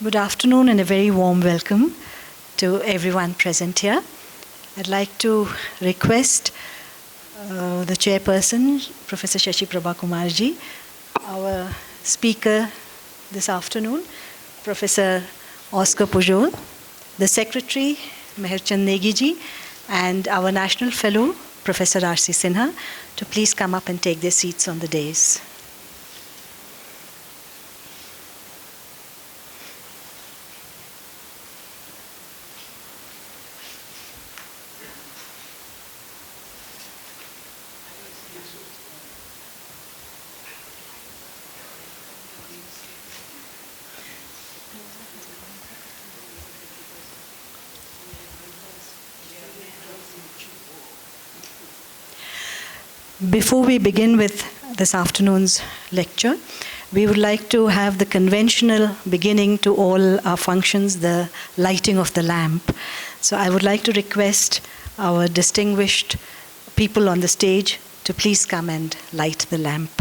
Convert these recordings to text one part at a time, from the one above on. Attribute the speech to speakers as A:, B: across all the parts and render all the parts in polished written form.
A: Good afternoon and a very warm welcome to everyone present here. I'd like to request the chairperson, Professor Shashi Prabha Kumarji, our speaker this afternoon, Professor Oscar Pujol, the secretary, Meherchand Negiji, and our national fellow, Professor R.C. Sinha, to please come up and take their seats on the dais. Before we begin with this afternoon's lecture, we would like to have the conventional beginning to all our functions, the lighting of the lamp. So I would like to request our distinguished people on the stage to please come and light the lamp.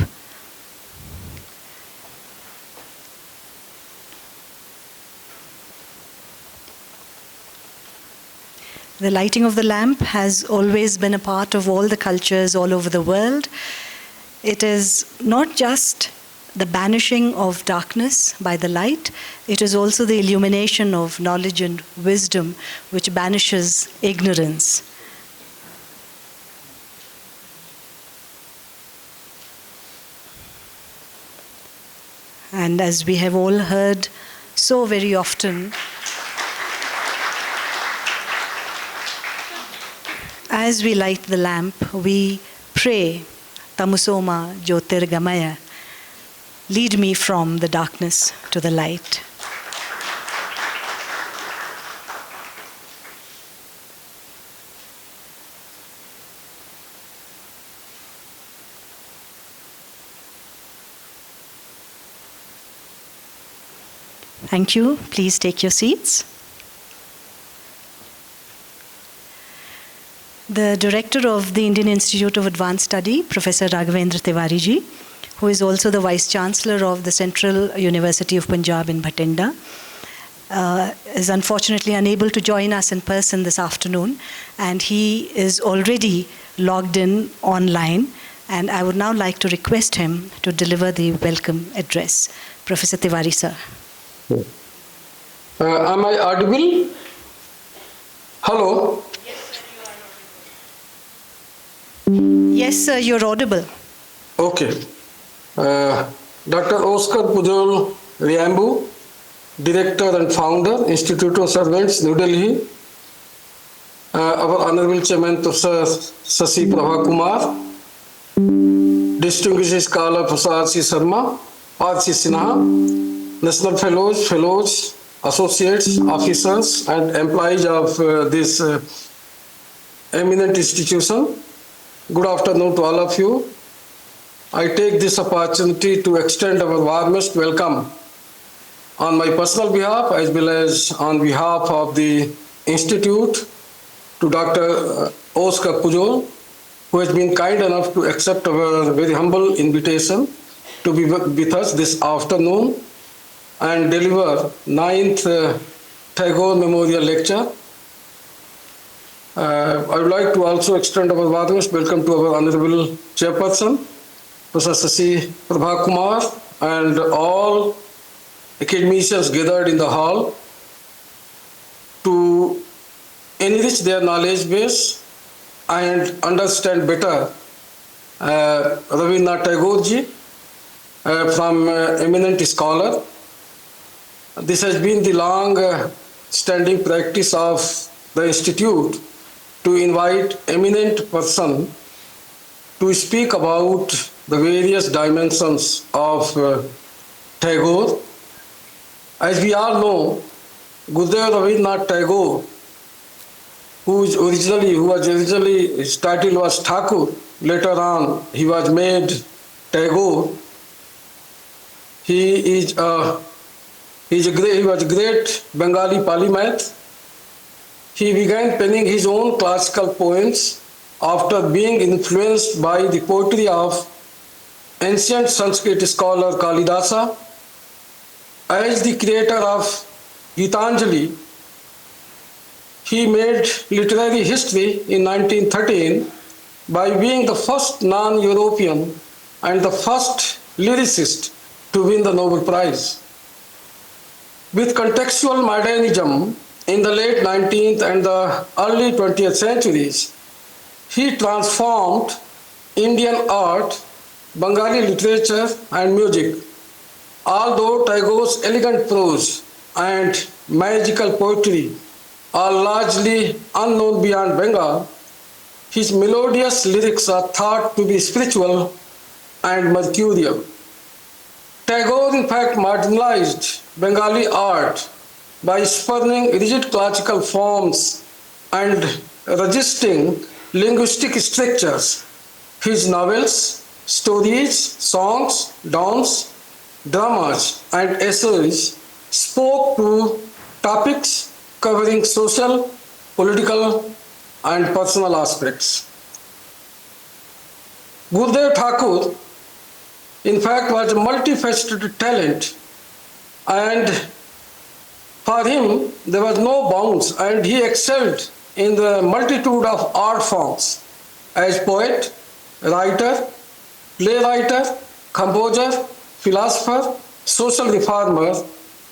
A: The lighting of the lamp has always been a part of all the cultures all over the world. It is not just the banishing of darkness by the light, it is also the illumination of knowledge and wisdom which banishes ignorance. And as we have all heard so very often, as we light the lamp, we pray, Tamusoma Jyotirgamaya, lead me from the darkness to the light. Thank you. Please take your seats. The director of the Indian Institute of Advanced Study, Professor Rabindra Nath Tagore, who is also the Vice Chancellor of the Central University of Punjab in Bhatinda, is unfortunately unable to join us in person this afternoon, and he is already logged in online, and I would now like to request him to deliver the welcome address. Professor Tagore, sir.
B: Am I audible? Hello?
A: Yes, sir, you're audible.
B: Okay. Dr. Oscar Pujol, Riembau, Director and Founder, Insituto Cervantes, New Delhi. Our Honorable Chairman, Professor Shashi Prabha Kumar, Distinguished Scholar, Professor R.C. Sharma, R.C. Sinha, National Fellows, Associates, Officers, and employees of this eminent institution. Good afternoon to all of you. I take this opportunity to extend our warmest welcome on my personal behalf as well as on behalf of the Institute to Dr. Oscar Pujol, who has been kind enough to accept our very humble invitation to be with us this afternoon and deliver 9th Tagore Memorial Lecture. I would like to also extend our warmest welcome to our Honorable Chairperson, Professor Shashi Prabha Kumar, and all academicians gathered in the hall to enrich their knowledge base and understand better Rabindra Nath Tagore ji from eminent scholar. This has been the long standing practice of the Institute to invite eminent person to speak about the various dimensions of Tagore. As we all know, Gurudev Rabindra Nath Tagore, who was originally his title was Thakur, later on he was made Tagore. He was a great Bengali polymath. He began penning his own classical poems after being influenced by the poetry of ancient Sanskrit scholar Kalidasa. As the creator of Gitanjali. He made literary history in 1913 by being the first non-European and the first lyricist to win the Nobel Prize. With contextual modernism in the late 19th and the early 20th centuries, he transformed Indian art, Bengali literature and music. Although Tagore's elegant prose and magical poetry are largely unknown beyond Bengal, his melodious lyrics are thought to be spiritual and mercurial. Tagore, in fact, marginalized Bengali art by spurning rigid classical forms and resisting linguistic strictures. His novels, stories, songs, dance, dramas, and essays spoke to topics covering social, political, and personal aspects. Gurudev Thakur, in fact, was a multifaceted talent, and for him there was no bounds, and he excelled in the multitude of art forms as poet, writer, playwright, composer, philosopher, social reformer,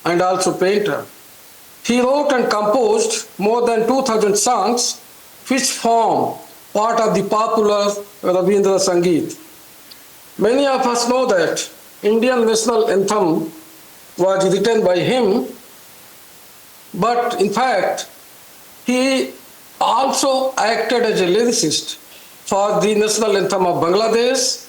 B: and also painter. He wrote and composed more than 2,000 songs which form part of the popular Rabindra Sangeet. Many of us know that Indian national anthem was written by him, but in fact, he also acted as a lyricist for the national anthem of Bangladesh,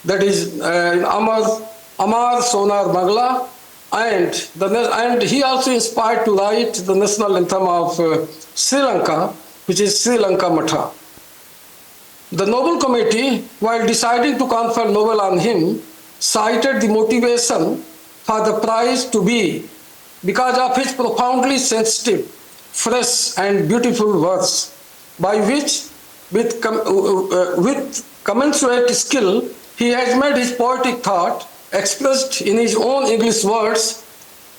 B: that is Amar Sonar Bangla, and he also inspired to write the national anthem of Sri Lanka, which is Sri Lanka Matha. The Nobel Committee, while deciding to confer Nobel on him, cited the motivation for the prize to be because of his profoundly sensitive, fresh and beautiful verse, by which, with commensurate skill, he has made his poetic thought, expressed in his own English words,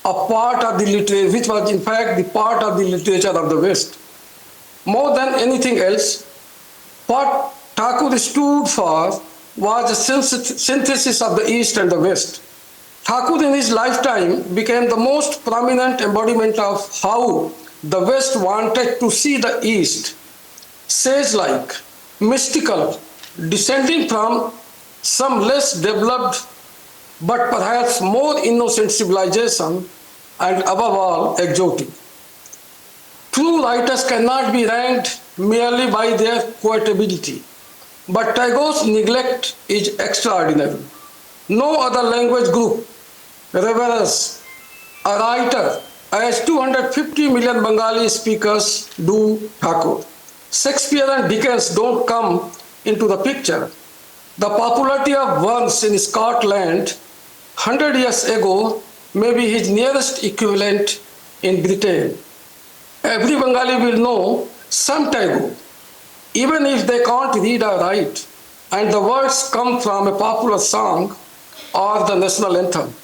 B: a part of the literature, which was in fact the part of the literature of the West. More than anything else, what Thakur stood for was a synthesis of the East and the West. Thakur in his lifetime became the most prominent embodiment of how the West wanted to see the East, sage-like, mystical, descending from some less developed but perhaps more innocent civilization, and above all, exotic. True writers cannot be ranked merely by their quotability, but Tagore's neglect is extraordinary. No other language group reveres a writer as 250 million Bengali speakers do Thakur. Shakespeare and Dickens don't come into the picture. The popularity of Burns in Scotland 100 years ago may be his nearest equivalent in Britain. Every Bengali will know some Tagore, even if they can't read or write, and the words come from a popular song or the national anthem.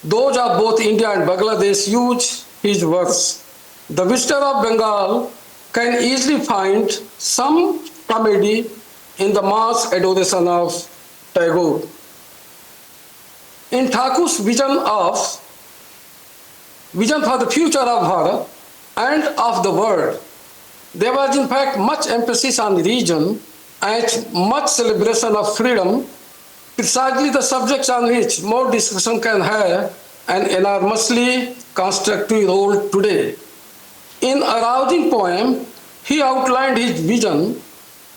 B: Those of both India and Bangladesh use his verse. The visitor of Bengal can easily find some comedy in the mass adoration of Tagore. In Thakur's vision for the future of Bharat and of the world, there was in fact much emphasis on region and much celebration of freedom, precisely the subjects on which more discussion can have an enormously constructive role today. In a rousing poem, he outlined his vision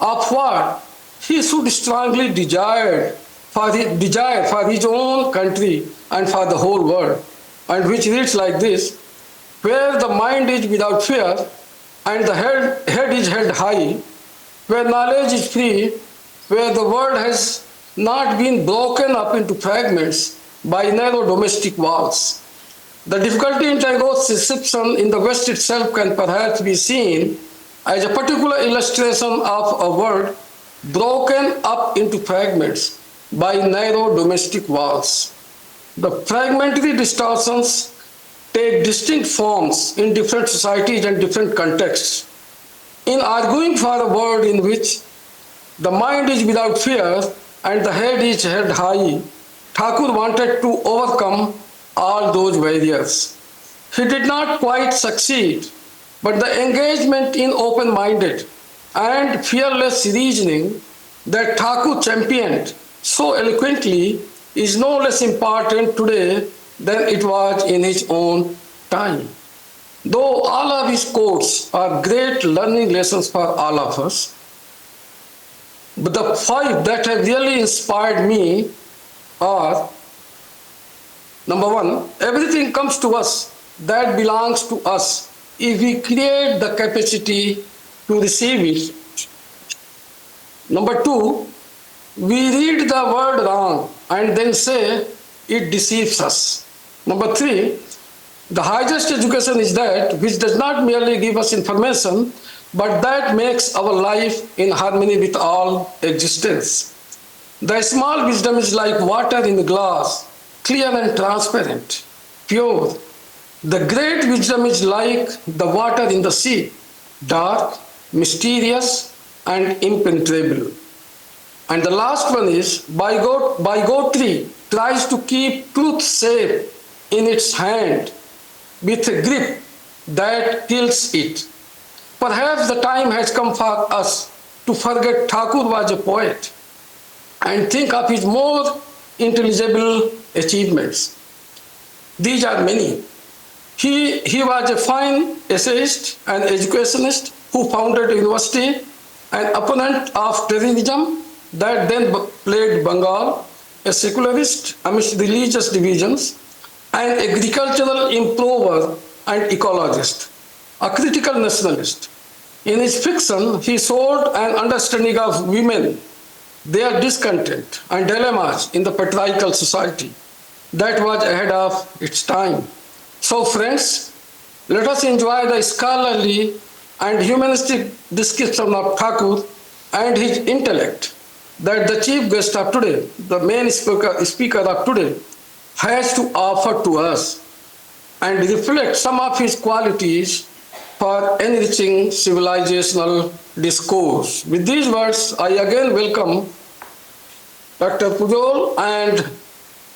B: of what he should strongly desire for his own country and for the whole world, and which reads like this: where the mind is without fear and the head is held high, where knowledge is free, where the world has not been broken up into fragments by narrow domestic walls. The difficulty in Tagore's reception in the West itself can perhaps be seen as a particular illustration of a world broken up into fragments by narrow domestic walls. The fragmentary distortions take distinct forms in different societies and different contexts. In arguing for a world in which the mind is without fear and the head is held high, Thakur wanted to overcome all those barriers. He did not quite succeed, but the engagement in open-minded and fearless reasoning that Thakur championed so eloquently is no less important today than it was in his own time. Though all of his quotes are great learning lessons for all of us, but the five that have really inspired me are: number one, everything comes to us that belongs to us if we create the capacity to receive it. Number two, we read the word wrong and then say it deceives us. Number three, the highest education is that which does not merely give us information, but that makes our life in harmony with all existence. The small wisdom is like water in a glass, clear and transparent, pure. The great wisdom is like the water in the sea, dark, mysterious, and impenetrable. And the last one is, by God tree tries to keep truth safe in its hand with a grip that kills it. Perhaps the time has come for us to forget Thakur was a poet and think of his more intelligible achievements. These are many. He was a fine essayist and educationist who founded a university, an opponent of terrorism that then plagued Bengal, a secularist amidst religious divisions, an agricultural improver and ecologist, a critical nationalist. In his fiction, he showed an understanding of women, their discontent and dilemmas in the patriarchal society that was ahead of its time. So friends, let us enjoy the scholarly and humanistic description of Thakur and his intellect that the chief guest of today, the main speaker of today, has to offer to us, and reflect some of his qualities for enriching civilizational discourse. With these words, I again welcome Dr. Pujol and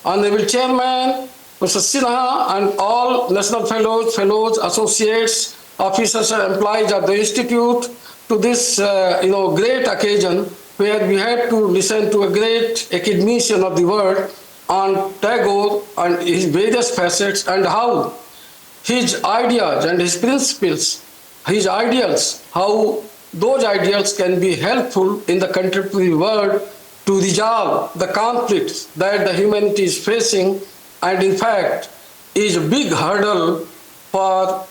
B: Honorable Chairman, Mr. Sinha, and all national fellows, associates, officers and employees of the Institute to this great occasion where we had to listen to a great academician of the world on Tagore and his various facets and how his ideas and his principles, his ideals, how those ideals can be helpful in the contemporary world to resolve the conflicts that the humanity is facing, and in fact is a big hurdle for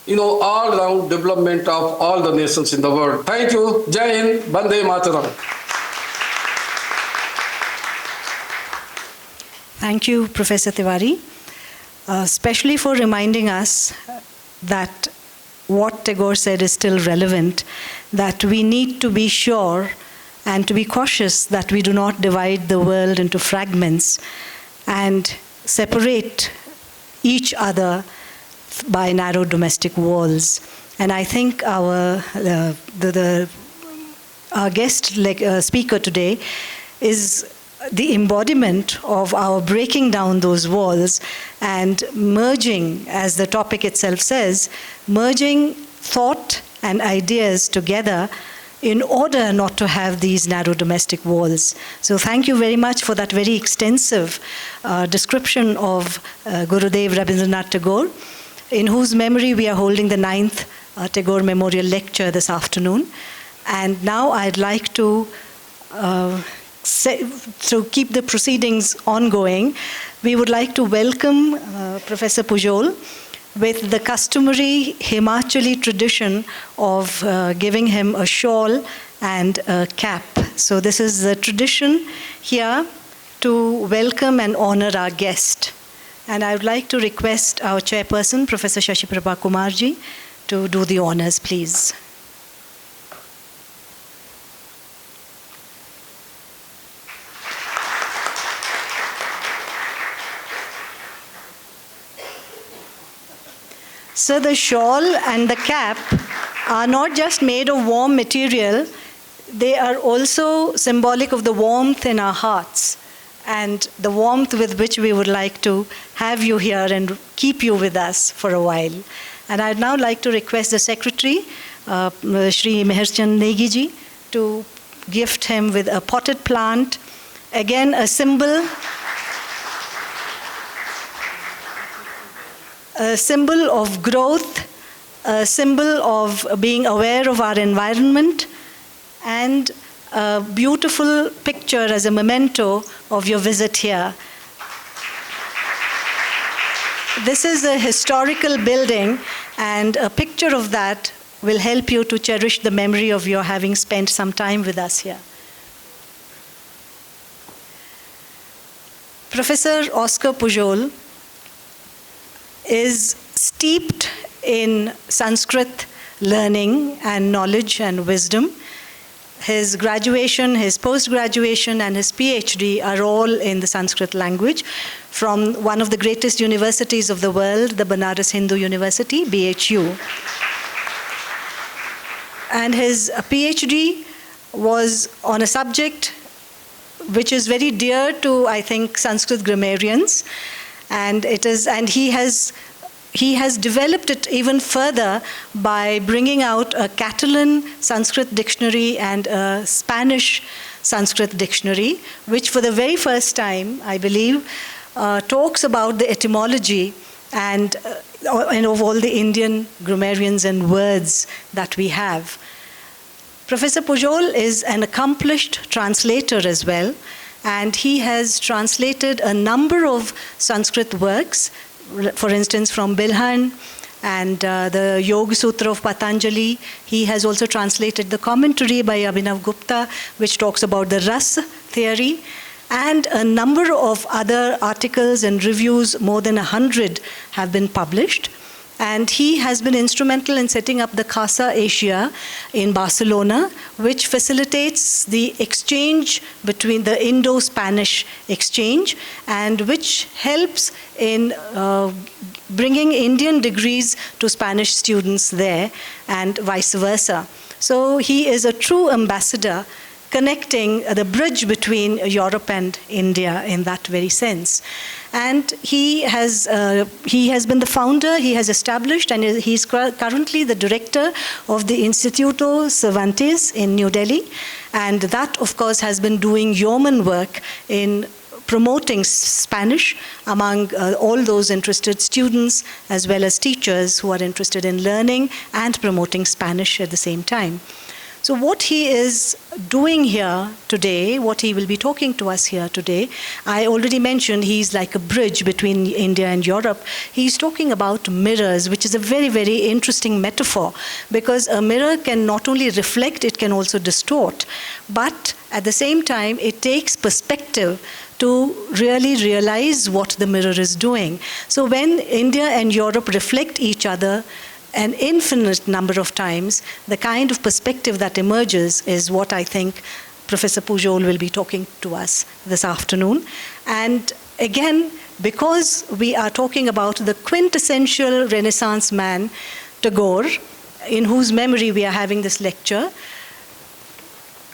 B: all-round development of all the nations in the world. Thank you. Jai Hind, Bande Mataram.
A: Thank you, Professor Tiwari, especially for reminding us that what Tagore said is still relevant, that we need to be sure and to be cautious that we do not divide the world into fragments and separate each other by narrow domestic walls. And I think our guest speaker today is the embodiment of our breaking down those walls and merging, as the topic itself says, merging thought and ideas together in order not to have these narrow domestic walls. So thank you very much for that very extensive description of Gurudev Rabindra Nath Tagore, in whose memory we are holding the 9th Tagore Memorial Lecture this afternoon. And now I'd like to keep the proceedings ongoing. We would like to welcome Professor Pujol with the customary Himachali tradition of giving him a shawl and a cap. So this is the tradition here to welcome and honor our guest. And I would like to request our chairperson, Professor Shashi Prabha Kumarji, to do the honors, please. So the shawl and the cap are not just made of warm material, they are also symbolic of the warmth in our hearts and the warmth with which we would like to have you here and keep you with us for a while. And I'd now like to request the Secretary, Shri Meherchand Negi ji, to gift him with a potted plant, again a symbol of growth, a symbol of being aware of our environment, and a beautiful picture as a memento of your visit here. This is a historical building, and a picture of that will help you to cherish the memory of your having spent some time with us here. Professor Oscar Pujol is steeped in Sanskrit learning and knowledge and wisdom. His graduation, his post-graduation, and his PhD are all in the Sanskrit language from one of the greatest universities of the world, the Banaras Hindu University, BHU. And his PhD was on a subject which is very dear to, I think, Sanskrit grammarians, and he has developed it even further by bringing out a Catalan Sanskrit dictionary and a Spanish Sanskrit dictionary, which for the very first time, I believe, talks about the etymology and of all the Indian grammarians and words that we have. Professor Pujol is an accomplished translator as well, and he has translated a number of Sanskrit works, for instance, from Bilhan and the Yoga Sutra of Patanjali. He has also translated the commentary by Abhinav Gupta, which talks about the Ras theory, and a number of other articles and reviews, more than 100, have been published. And he has been instrumental in setting up the Casa Asia in Barcelona, which facilitates the exchange between the Indo-Spanish exchange, and which helps in bringing Indian degrees to Spanish students there, and vice versa. So he is a true ambassador, connecting the bridge between Europe and India in that very sense. And he has been the founder, he has established, and he's currently the director of the Insituto Cervantes in New Delhi. And that, of course, has been doing yeoman work in promoting Spanish among all those interested students, as well as teachers who are interested in learning and promoting Spanish at the same time. So what he is doing here today, what he will be talking to us here today, I already mentioned he's like a bridge between India and Europe. He's talking about mirrors, which is a very, very interesting metaphor, because a mirror can not only reflect, it can also distort. But at the same time, it takes perspective to really realize what the mirror is doing. So when India and Europe reflect each other an infinite number of times, the kind of perspective that emerges is what I think Professor Pujol will be talking to us this afternoon. And again, because we are talking about the quintessential Renaissance man, Tagore, in whose memory we are having this lecture,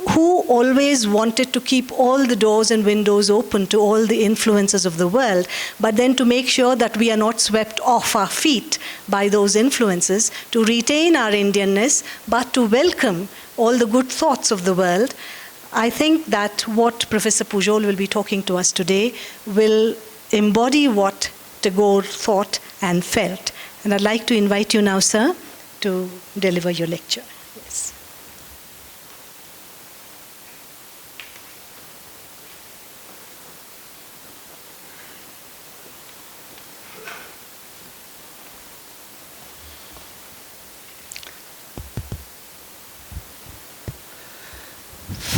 A: who always wanted to keep all the doors and windows open to all the influences of the world, but then to make sure that we are not swept off our feet by those influences, to retain our Indianness, but to welcome all the good thoughts of the world. I think that what Professor Pujol will be talking to us today will embody what Tagore thought and felt. And I'd like to invite you now, sir, to deliver your lecture. Yes.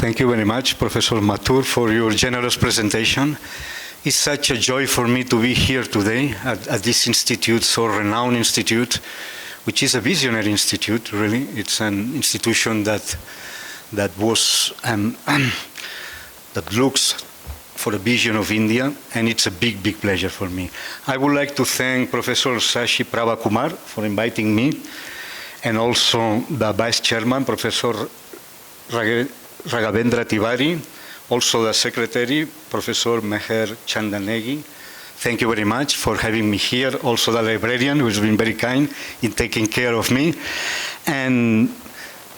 C: Thank you very much, Professor Mathur, for your generous presentation. It's such a joy for me to be here today at this institute, so renowned institute, which is a visionary institute, really. It's an institution that was that looks for a vision of India, and it's a big, big pleasure for me. I would like to thank Professor Shashi Prabhakumar for inviting me, and also the Vice Chairman, Professor Rabindra Tiwari, also the Secretary, Professor Meher Chandanegi. Thank you very much for having me here. Also the librarian, who has been very kind in taking care of me. And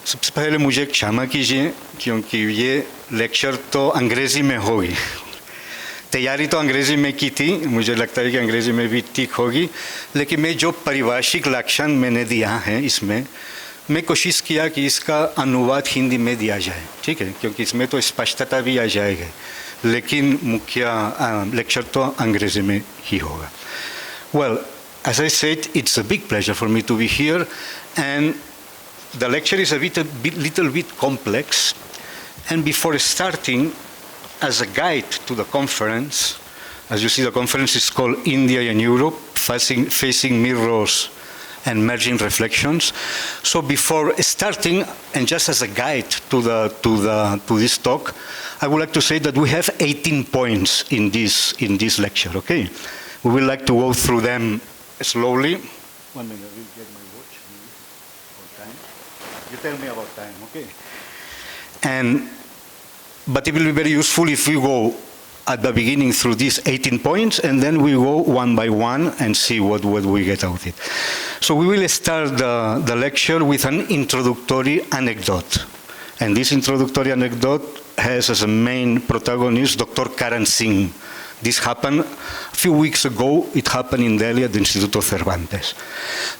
C: सबसे पहले मुझे क्षमा कीजिए क्योंकि ये lecture तो अंग्रेज़ी में होगी। तैयारी तो अंग्रेज़ी में की थी, मुझे लगता है कि अंग्रेज़ी में भी ठीक होगी, लेकिन मैं जो पारिभाषिक लक्षण मैंने दिया है इसमें, मैं कोशिश किया कि इसका अनुवाद हिंदी में दिया जाए, ठीक है, क्योंकि इसमें तो स्पष्टता भी आ जाएगी, लेकिन मुख्य लेक्चर तो अंग्रेज़ी में ही होगा. Well, as I said, it's a big pleasure for me to be here, and the lecture is a little bit complex. And before starting, as a guide to the conference, as you see, the conference is called India and Europe, Facing Mirrors and Merging Reflections. So before starting, and just as a guide to this talk, I would like to say that we have 18 points in this lecture, okay? We would like to go through them slowly. 1 minute, we'll get my watch for time. You tell me about time, okay? But it will be very useful if we go at the beginning through these 18 points, and then we go one by one and see what we get out of it. So we will start the lecture with an introductory anecdote. And this introductory anecdote has as a main protagonist Dr. Karan Singh. This happened a few weeks ago. It happened in Delhi at the Insituto Cervantes.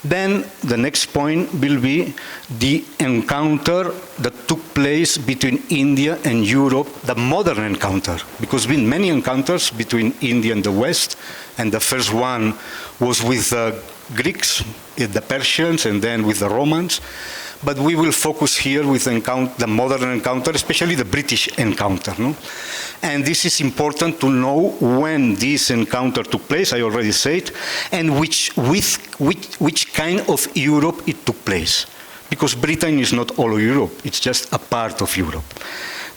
C: Then the next point will be the encounter that took place between India and Europe, the modern encounter, because there have been many encounters between India and the West, and the first one was with the Greeks, the Persians, and then with the Romans. But we will focus here with the modern encounter, especially the British encounter. No? And this is important to know when this encounter took place, I already said, and which kind of Europe it took place. Because Britain is not all of Europe, it's just a part of Europe.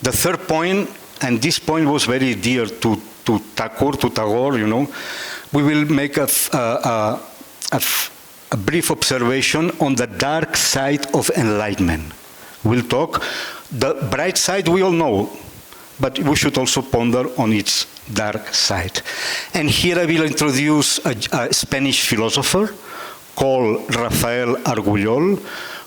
C: The third point, and this point was very dear to Tagore, you know, we will make a brief observation on the dark side of enlightenment. We'll talk. The bright side we all know, but we should also ponder on its dark side. And here I will introduce a Spanish philosopher called Rafael Argullol,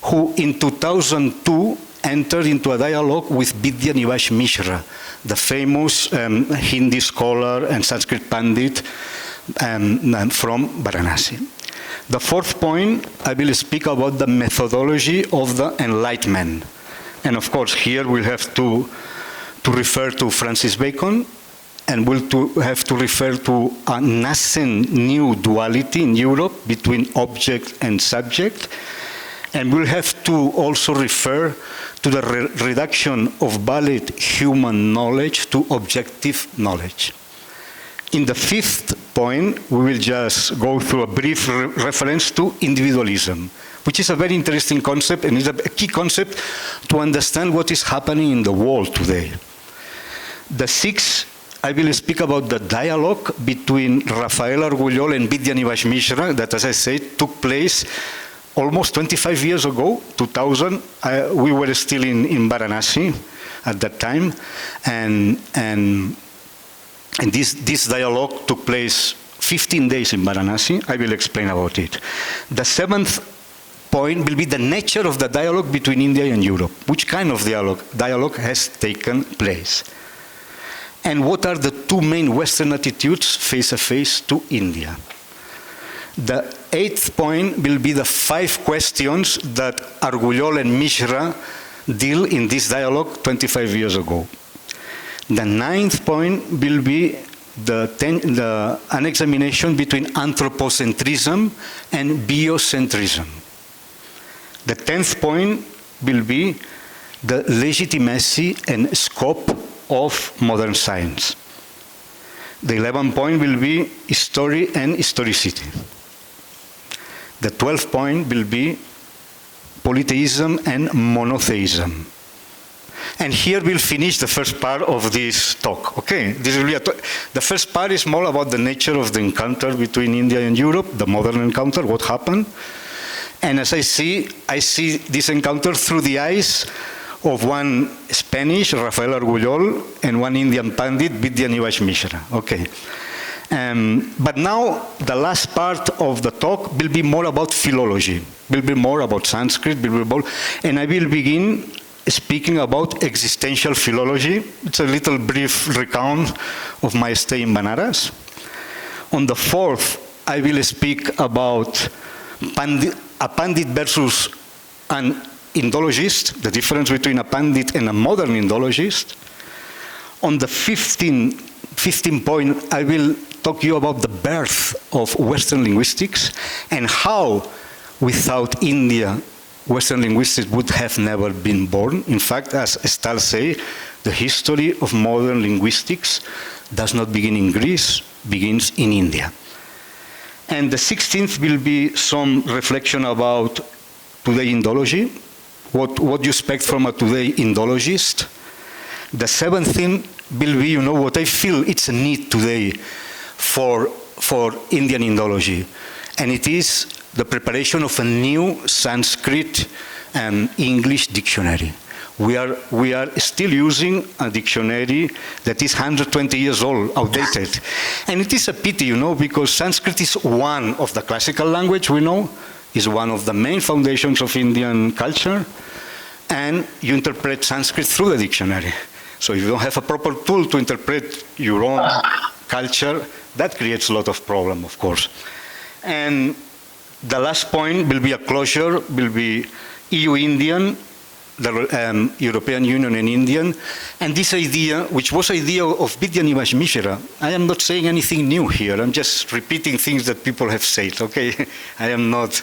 C: who in 2002 entered into a dialogue with Vidya Nivash Mishra, the famous Hindi scholar and Sanskrit Pandit from Varanasi. The fourth point, I will speak about the methodology of the Enlightenment. And of course, here we'll have to refer to Francis Bacon, and we'll have to refer to a nascent new duality in Europe between object and subject. And we'll have to also refer to the reduction of valid human knowledge to objective knowledge. In the fifth point, we will just go through a brief reference to individualism, which is a very interesting concept and is a key concept to understand what is happening in the world today. The sixth, I will speak about the dialogue between Rafael Argullol and Vidya Nivash Mishra that, as I said, took place almost 25 years ago, 2000. We were still in Varanasi at that time, and this dialogue took place 15 days in Varanasi. I will explain about it. The seventh point will be the nature of the dialogue between India and Europe. Which kind of dialogue has taken place? And what are the two main Western attitudes face-to-face to India? The eighth point will be the 5 questions that Argullol and Mishra deal in this dialogue 25 years ago. The ninth point will be an examination between anthropocentrism and biocentrism. The 10th point will be the legitimacy and scope of modern science. The 11th point will be history and historicity. The 12th point will be polytheism and monotheism. And here we'll finish the first part of this talk. Okay, this will be the first part is more about the nature of the encounter between India and Europe, the modern encounter, what happened. And as I see this encounter through the eyes of one Spanish, Rafael Argullol, and one Indian Pandit, Vidya Nivash Mishra. Okay. But now, the last part of the talk will be more about philology, will be more about Sanskrit, and I will begin speaking about existential philology. It's a little brief recount of my stay in Banaras. On the 4th, I will speak about a Pandit versus an Indologist, the difference between a Pandit and a modern Indologist. On the 15th point, I will talk to you about the birth of Western linguistics and how, without India, Western linguistics would have never been born. In fact, as Stahl says, the history of modern linguistics does not begin in Greece, begins in India. And the 16th will be some reflection about today Indology, what you expect from a today Indologist. The 17th will be, what I feel it's a need today for Indian Indology, and it is the preparation of a new Sanskrit and English dictionary. We are still using a dictionary that is 120 years old, outdated. And it is a pity, because Sanskrit is one of the classical language we know, is one of the main foundations of Indian culture, and you interpret Sanskrit through the dictionary. So if you don't have a proper tool to interpret your own culture, that creates a lot of problem, of course. And the last point will be a closure, will be EU-Indian, the European Union and Indian, and this idea, which was idea of Vidya Nivash Mishra. I am not saying anything new here, I'm just repeating things that people have said, okay? I am not,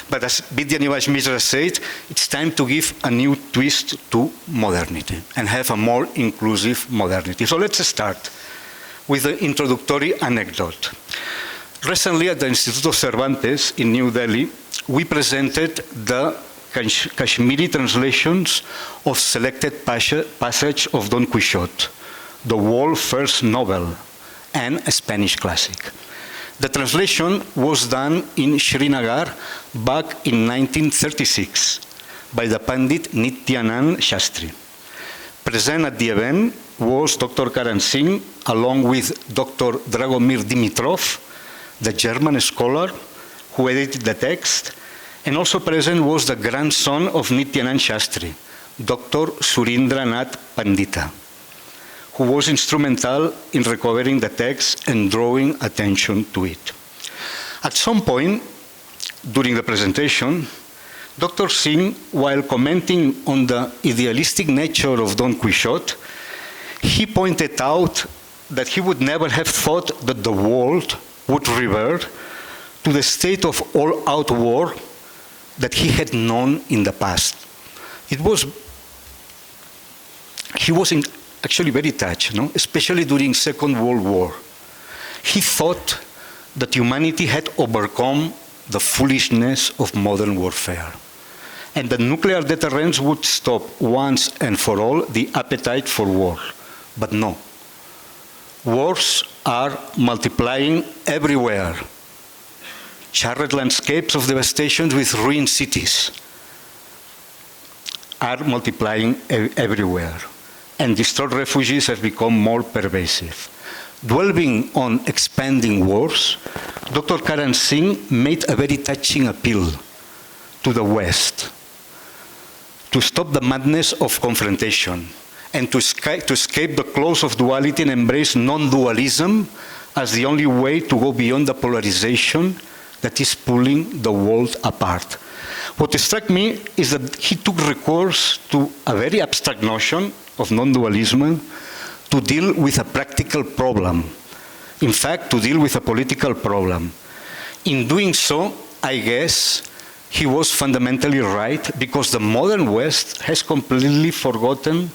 C: but as Vidya Nivash Mishra said, it's time to give a new twist to modernity and have a more inclusive modernity. So let's start with the introductory anecdote. Recently at the Insituto Cervantes in New Delhi, we presented the Kashmiri translations of selected passage of Don Quixote, the world's first novel and a Spanish classic. The translation was done in Srinagar back in 1936 by the Pandit Nityanand Shastri. Present at the event was Dr. Karan Singh, along with Dr. Dragomir Dimitrov, the German scholar who edited the text, and also present was the grandson of Nityanand Shastri, Dr. Surendra Nath Pandita, who was instrumental in recovering the text and drawing attention to it. At some point during the presentation, Dr. Singh, while commenting on the idealistic nature of Don Quixote, he pointed out that he would never have thought that the world would revert to the state of all-out war that he had known in the past. He was actually very touched, especially during Second World War. He thought that humanity had overcome the foolishness of modern warfare, and that nuclear deterrence would stop once and for all the appetite for war. But no. Wars are multiplying everywhere. Charred landscapes of devastation with ruined cities are multiplying everywhere, and destroyed refugees have become more pervasive. Dwelling on expanding wars, Dr. Karan Singh made a very touching appeal to the West to stop the madness of confrontation and to escape the close of duality and embrace non-dualism as the only way to go beyond the polarization that is pulling the world apart. What struck me is that he took recourse to a very abstract notion of non-dualism to deal with a practical problem. In fact, to deal with a political problem. In doing so, I guess he was fundamentally right, because the modern West has completely forgotten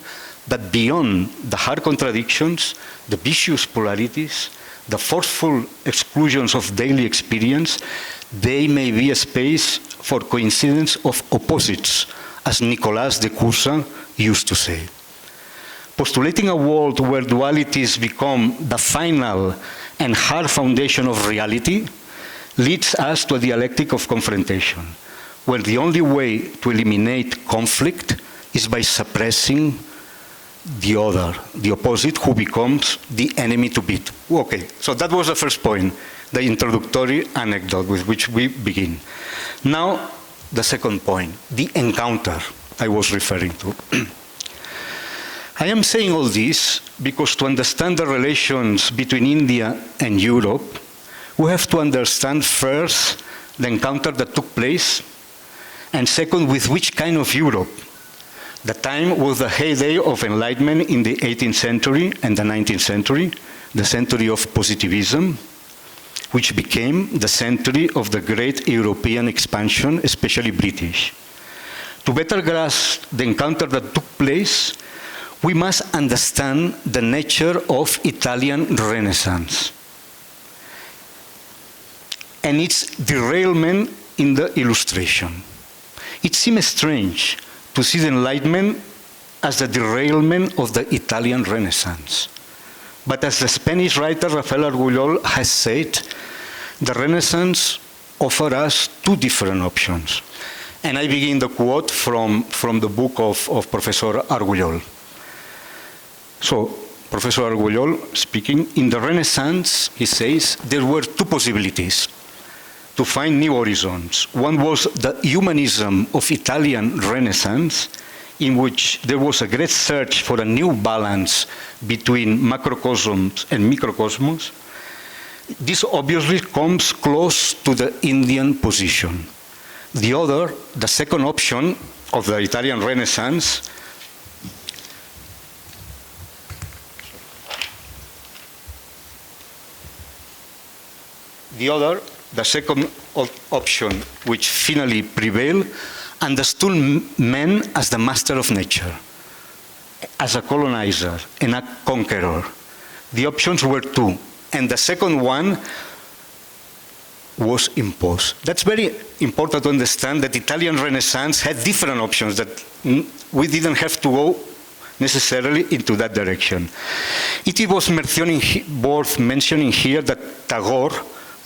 C: that beyond the hard contradictions, the vicious polarities, the forceful exclusions of daily experience, they may be a space for coincidence of opposites, as Nicolas de Courson used to say. postulating a world where dualities become the final and hard foundation of reality leads us to a dialectic of confrontation, where the only way to eliminate conflict is by suppressing the other, the opposite, who becomes the enemy to beat. Okay, so that was the first point, the introductory anecdote with which we begin. Now, the second point, the encounter I was referring to. I am saying all this because to understand the relations between India and Europe, we have to understand first the encounter that took place, and second, with which kind of Europe. The time was the heyday of enlightenment in the 18th century and the 19th century, the century of positivism, which became the century of the great European expansion, especially British. To better grasp the encounter that took place, we must understand the nature of Italian Renaissance and its derailment in the illustration. It seems strange to see the Enlightenment as the derailment of the Italian Renaissance. But as the Spanish writer Rafael Argullol has said, the Renaissance offered us two different options. And I begin the quote from the book of Professor Argullol. So, Professor Argullol speaking, in the Renaissance, he says, there were two possibilities to find new horizons. One was the humanism of Italian Renaissance, in which there was a great search for a new balance between macrocosmos and microcosmos. This obviously comes close to the Indian position. The other, the second option of the Italian Renaissance, the second option, which finally prevailed, understood man as the master of nature, as a colonizer and a conqueror. The options were two, and the second one was imposed. That's very important to understand that Italian Renaissance had different options, that we didn't have to go necessarily into that direction. It was worth mentioning here that Tagore,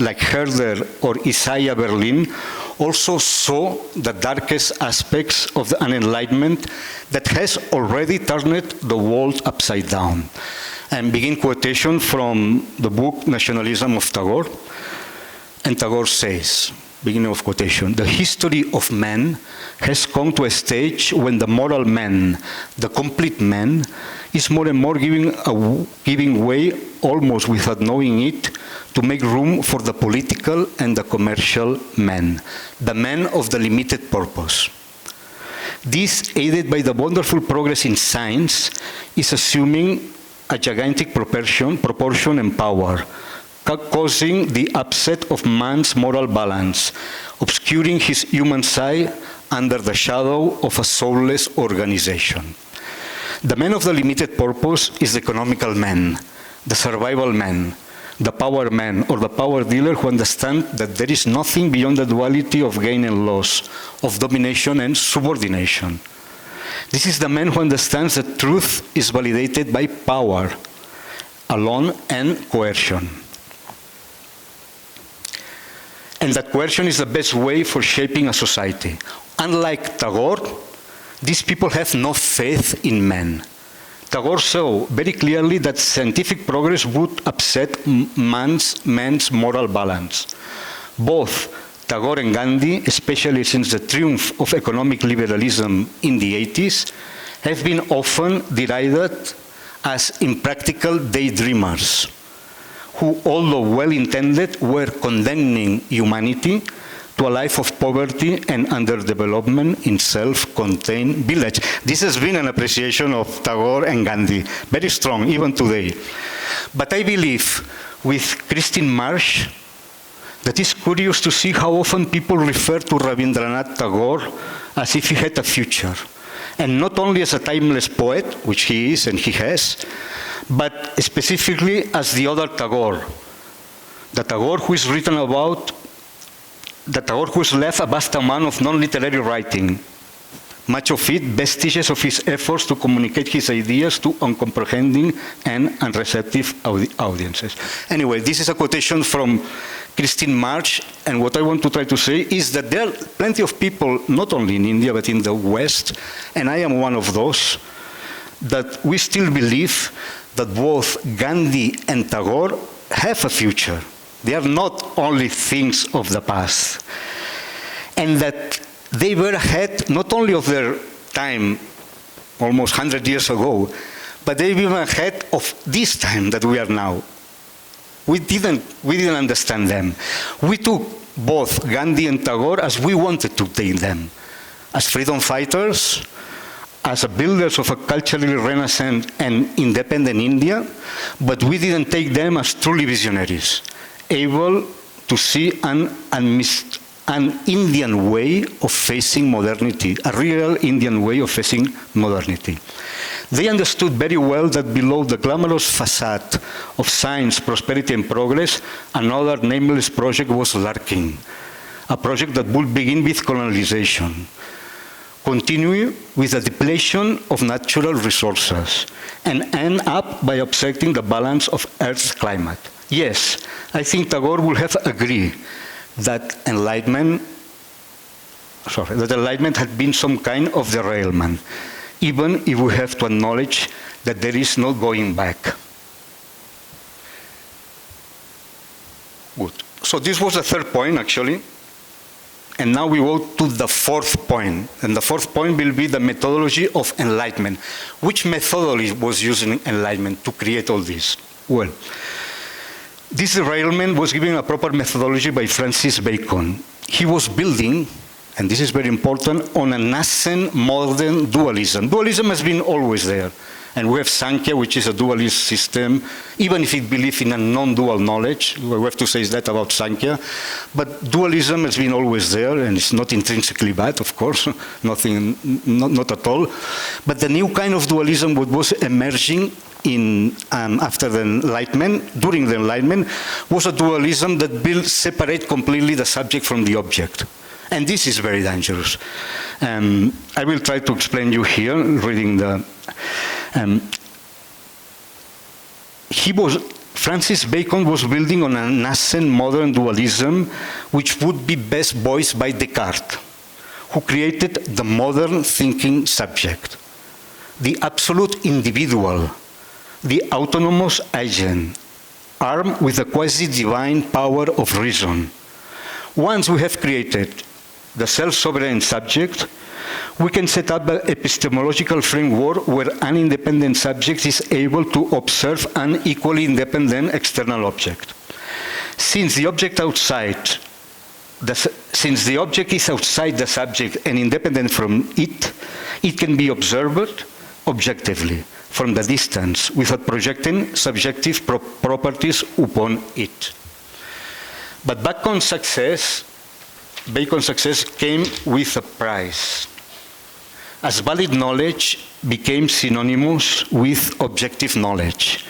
C: like Herder or Isaiah Berlin, also saw the darkest aspects of an enlightenment that has already turned the world upside down. And begin quotation from the book Nationalism of Tagore. And Tagore says, beginning of quotation, the history of man has come to a stage when the moral man, the complete man, is more and more giving way, almost without knowing it, to make room for the political and the commercial man, the man of the limited purpose. This, aided by the wonderful progress in science, is assuming a gigantic proportion and power, causing the upset of man's moral balance, obscuring his human side under the shadow of a soulless organization. The man of the limited purpose is the economical man, the survival man, the power man, or the power dealer who understands that there is nothing beyond the duality of gain and loss, of domination and subordination. This is the man who understands that truth is validated by power alone and coercion. And that coercion is the best way for shaping a society. Unlike Tagore, these people have no faith in men. Tagore saw very clearly that scientific progress would upset man's moral balance. Both Tagore and Gandhi, especially since the triumph of economic liberalism in the 80s, have been often derided as impractical daydreamers, who, although well-intended, were condemning humanity to a life of poverty and underdevelopment in self-contained village. This has been an appreciation of Tagore and Gandhi, very strong, even today. But I believe with Christine Marsh that it's curious to see how often people refer to Rabindra Nath Tagore as if he had a future. And not only as a timeless poet, which he is and he has, but specifically as the other Tagore, the Tagore who is written about, the Tagore who has left a vast amount of non-literary writing, much of it vestiges of his efforts to communicate his ideas to uncomprehending and unreceptive audiences. Anyway, this is a quotation from Christine March, and what I want to try to say is that there are plenty of people, not only in India, but in the West, and I am one of those, that we still believe that both Gandhi and Tagore have a future. They are not only things of the past. And that they were ahead not only of their time, almost 100 years ago, but they were ahead of this time that we are now. We didn't understand them. We took both Gandhi and Tagore as we wanted to take them, as freedom fighters, as builders of a culturally renaissance and independent India, but we didn't take them as truly visionaries, able to see an Indian way of facing modernity, a real Indian way of facing modernity. They understood very well that below the glamorous facade of science, prosperity, and progress, another nameless project was lurking, a project that would begin with colonization, continue with the depletion of natural resources, and end up by upsetting the balance of Earth's climate. Yes, I think Tagore would have agreed that enlightenment had been some kind of derailment, even if we have to acknowledge that there is no going back. Good. So this was the third point, actually. And now we go to the fourth point. And the fourth point will be the methodology of enlightenment. Which methodology was used in enlightenment to create all this? Well, this derailment was given a proper methodology by Francis Bacon. He was building, and this is very important, on a nascent modern dualism. Dualism has been always there. And we have Sankhya, which is a dualist system, even if it believes in a non-dual knowledge. We have to say that about Sankhya. But dualism has been always there, and it's not intrinsically bad, of course, not at all. But the new kind of dualism what was emerging after the Enlightenment, during the Enlightenment, was a dualism that will separate completely the subject from the object. And this is very dangerous. I will try to explain you here, reading the... Francis Bacon was building on a nascent modern dualism which would be best voiced by Descartes, who created the modern thinking subject, the absolute individual, the autonomous agent, armed with the quasi-divine power of reason. Once we have created the self-sovereign subject, we can set up an epistemological framework where an independent subject is able to observe an equally independent external object. Since the object is outside the subject and independent from it, it can be observed objectively from the distance without projecting subjective properties upon it. But Bacon's success came with a price, as valid knowledge became synonymous with objective knowledge.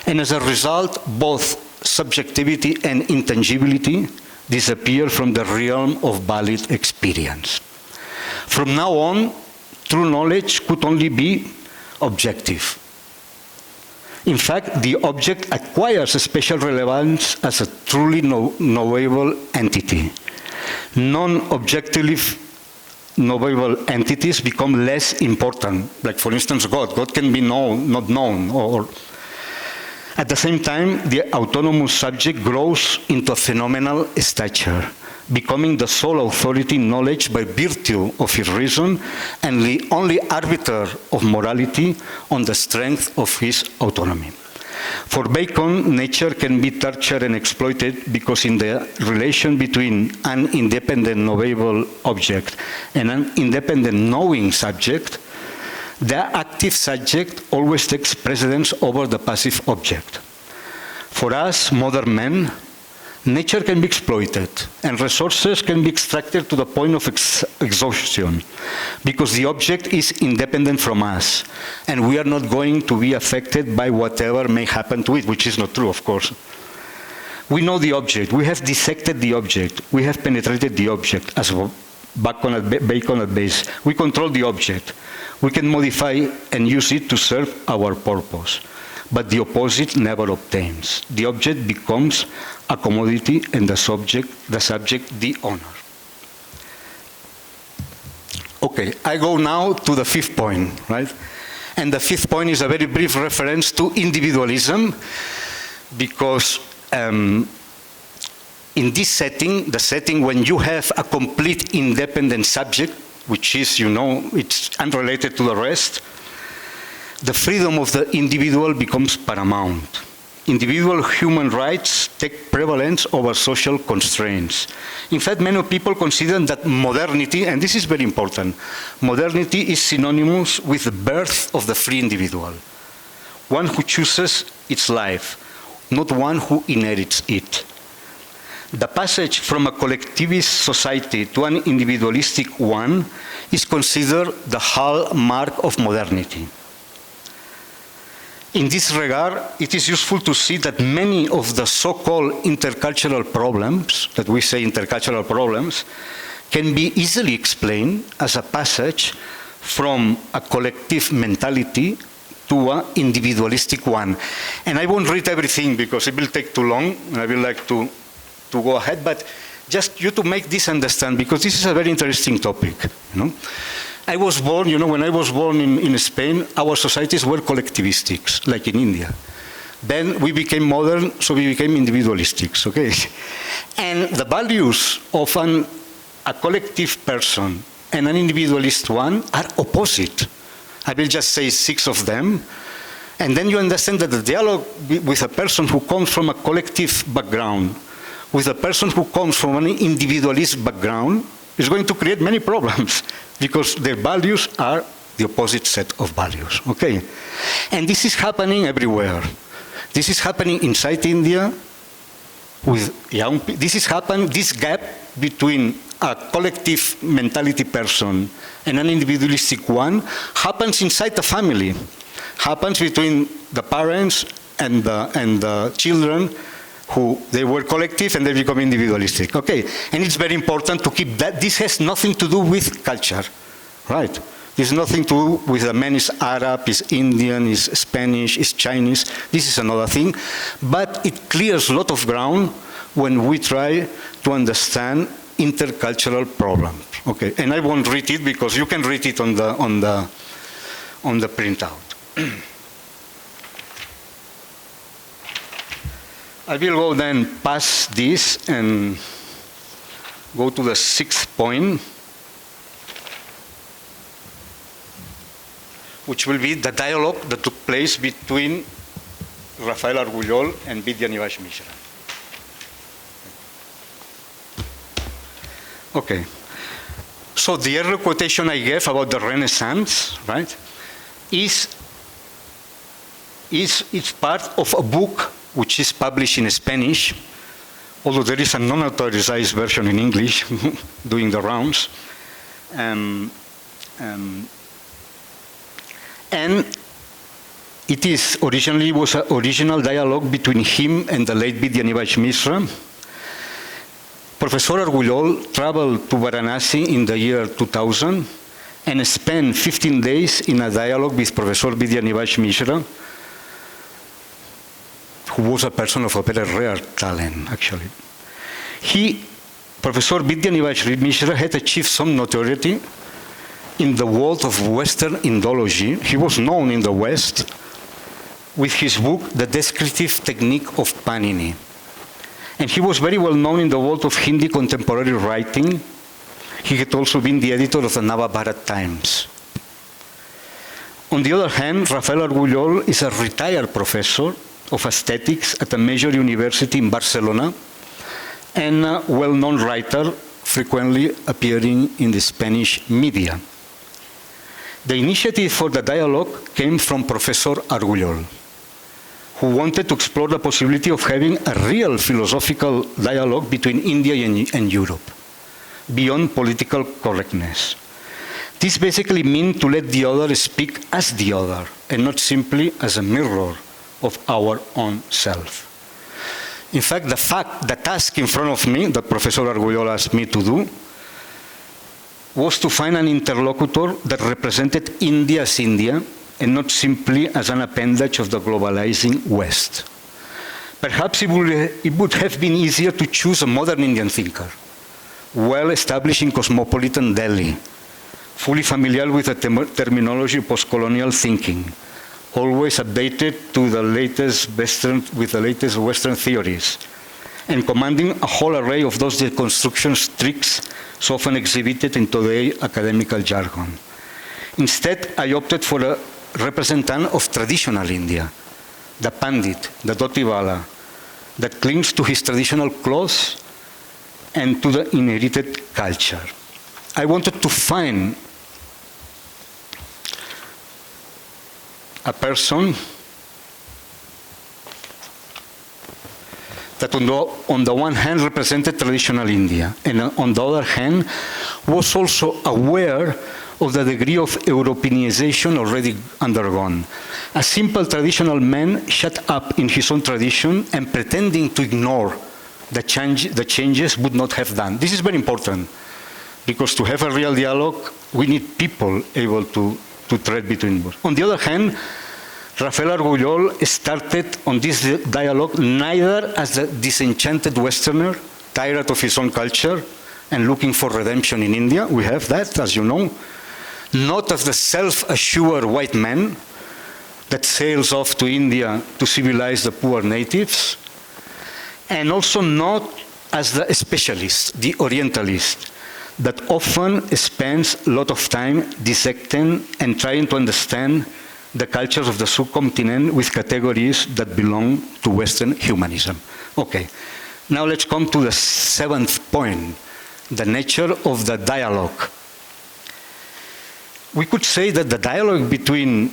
C: And as a result, both subjectivity and intangibility disappear from the realm of valid experience. From now on, true knowledge could only be objective. In fact, the object acquires a special relevance as a truly knowable entity. Non-objectively knowable entities become less important, like for instance God. God can be known, not known. Or at the same time, the autonomous subject grows into a phenomenal stature, becoming the sole authority in knowledge by virtue of his reason and the only arbiter of morality on the strength of his autonomy. For Bacon, nature can be tortured and exploited because in the relation between an independent knowable object and an independent knowing subject, the active subject always takes precedence over the passive object. For us, modern men, nature can be exploited and resources can be extracted to the point of exhaustion because the object is independent from us and we are not going to be affected by whatever may happen to it, which is not true, of course. We know the object, we have dissected the object, we have penetrated the object, as bacon at base. We control the object. We can modify and use it to serve our purpose. But the opposite never obtains. The object becomes a commodity and the subject the owner. Okay, I go now to the fifth point, right? And the fifth point is a very brief reference to individualism, because in this setting, the setting when you have a complete independent subject, which is, it's unrelated to the rest, the freedom of the individual becomes paramount. Individual human rights take prevalence over social constraints. In fact, many people consider that modernity, and this is very important, modernity is synonymous with the birth of the free individual, one who chooses its life, not one who inherits it. The passage from a collectivist society to an individualistic one is considered the hallmark of modernity. In this regard, it is useful to see that many of the so-called intercultural problems, that we say intercultural problems, can be easily explained as a passage from a collective mentality to an individualistic one. And I won't read everything because it will take too long, and I would like to go ahead, but just you to make this understand, because this is a very interesting topic. I was born, when I was born in Spain, our societies were collectivistic, like in India. Then we became modern, so we became individualistic, okay? And the values of a collective person and an individualist one are opposite. I will just say 6 of them. And then you understand that the dialogue with a person who comes from a collective background, with a person who comes from an individualist background, is going to create many problems, because their values are the opposite set of values, okay? And this is happening everywhere. This is happening inside India with young people. This gap between a collective mentality person and an individualistic one happens inside the family, happens between the parents and the children, who they were collective and they become individualistic. Okay, and it's very important to keep that. This has nothing to do with culture, right? This has nothing to do with the man is Arab, is Indian, is Spanish, is Chinese. This is another thing. But it clears a lot of ground when we try to understand intercultural problems. Okay, and I won't read it because you can read it on the printout. I will go then past this and go to the 6th point, which will be the dialogue that took place between Rafael Argullol and Vidya Nivash Mishra. Okay. So the earlier quotation I gave about the Renaissance, right, is part of a book which is published in Spanish, although there is a non-authorized version in English doing the rounds. And it is originally was an original dialogue between him and the late Vidya Nivash Mishra. Professor Argullol traveled to Varanasi in the year 2000 and spent 15 days in a dialogue with Professor Vidya Nivash Mishra, who was a person of a very rare talent, actually. Professor Vidya Nivash Mishra had achieved some notoriety in the world of Western Indology. He was known in the West with his book, The Descriptive Technique of Panini. And he was very well known in the world of Hindi contemporary writing. He had also been the editor of the Nava Bharat Times. On the other hand, Rafael Argullol is a retired professor of aesthetics at a major university in Barcelona, and a well-known writer, frequently appearing in the Spanish media. The initiative for the dialogue came from Professor Argullol, who wanted to explore the possibility of having a real philosophical dialogue between India and Europe, beyond political correctness. This basically means to let the other speak as the other, and not simply as a mirror of our own self. In fact, the task in front of me that Professor Argullol asked me to do was to find an interlocutor that represented India as India and not simply as an appendage of the globalizing West. Perhaps it would have been easier to choose a modern Indian thinker, well established in cosmopolitan Delhi, fully familiar with the terminology of post-colonial thinking, always updated to the latest Western theories, and commanding a whole array of those deconstruction tricks so often exhibited in today's academical jargon. Instead, I opted for a representative of traditional India, the Pandit, the Dhoti-wala, that clings to his traditional clothes and to the inherited culture. I wanted to find a person that on the one hand represented traditional India, and on the other hand was also aware of the degree of Europeanization already undergone. A simple traditional man shut up in his own tradition and pretending to ignore the changes would not have done. This is very important, because to have a real dialogue, we need people able to tread between both. On the other hand, Rafael Argullol started on this dialogue neither as a disenchanted Westerner, tired of his own culture and looking for redemption in India, we have that, as you know, not as the self-assured white man that sails off to India to civilize the poor natives, and also not as the specialist, the Orientalist, that often spends a lot of time dissecting and trying to understand the cultures of the subcontinent with categories that belong to Western humanism. Okay, now let's come to the seventh point, the nature of the dialogue. We could say that the dialogue between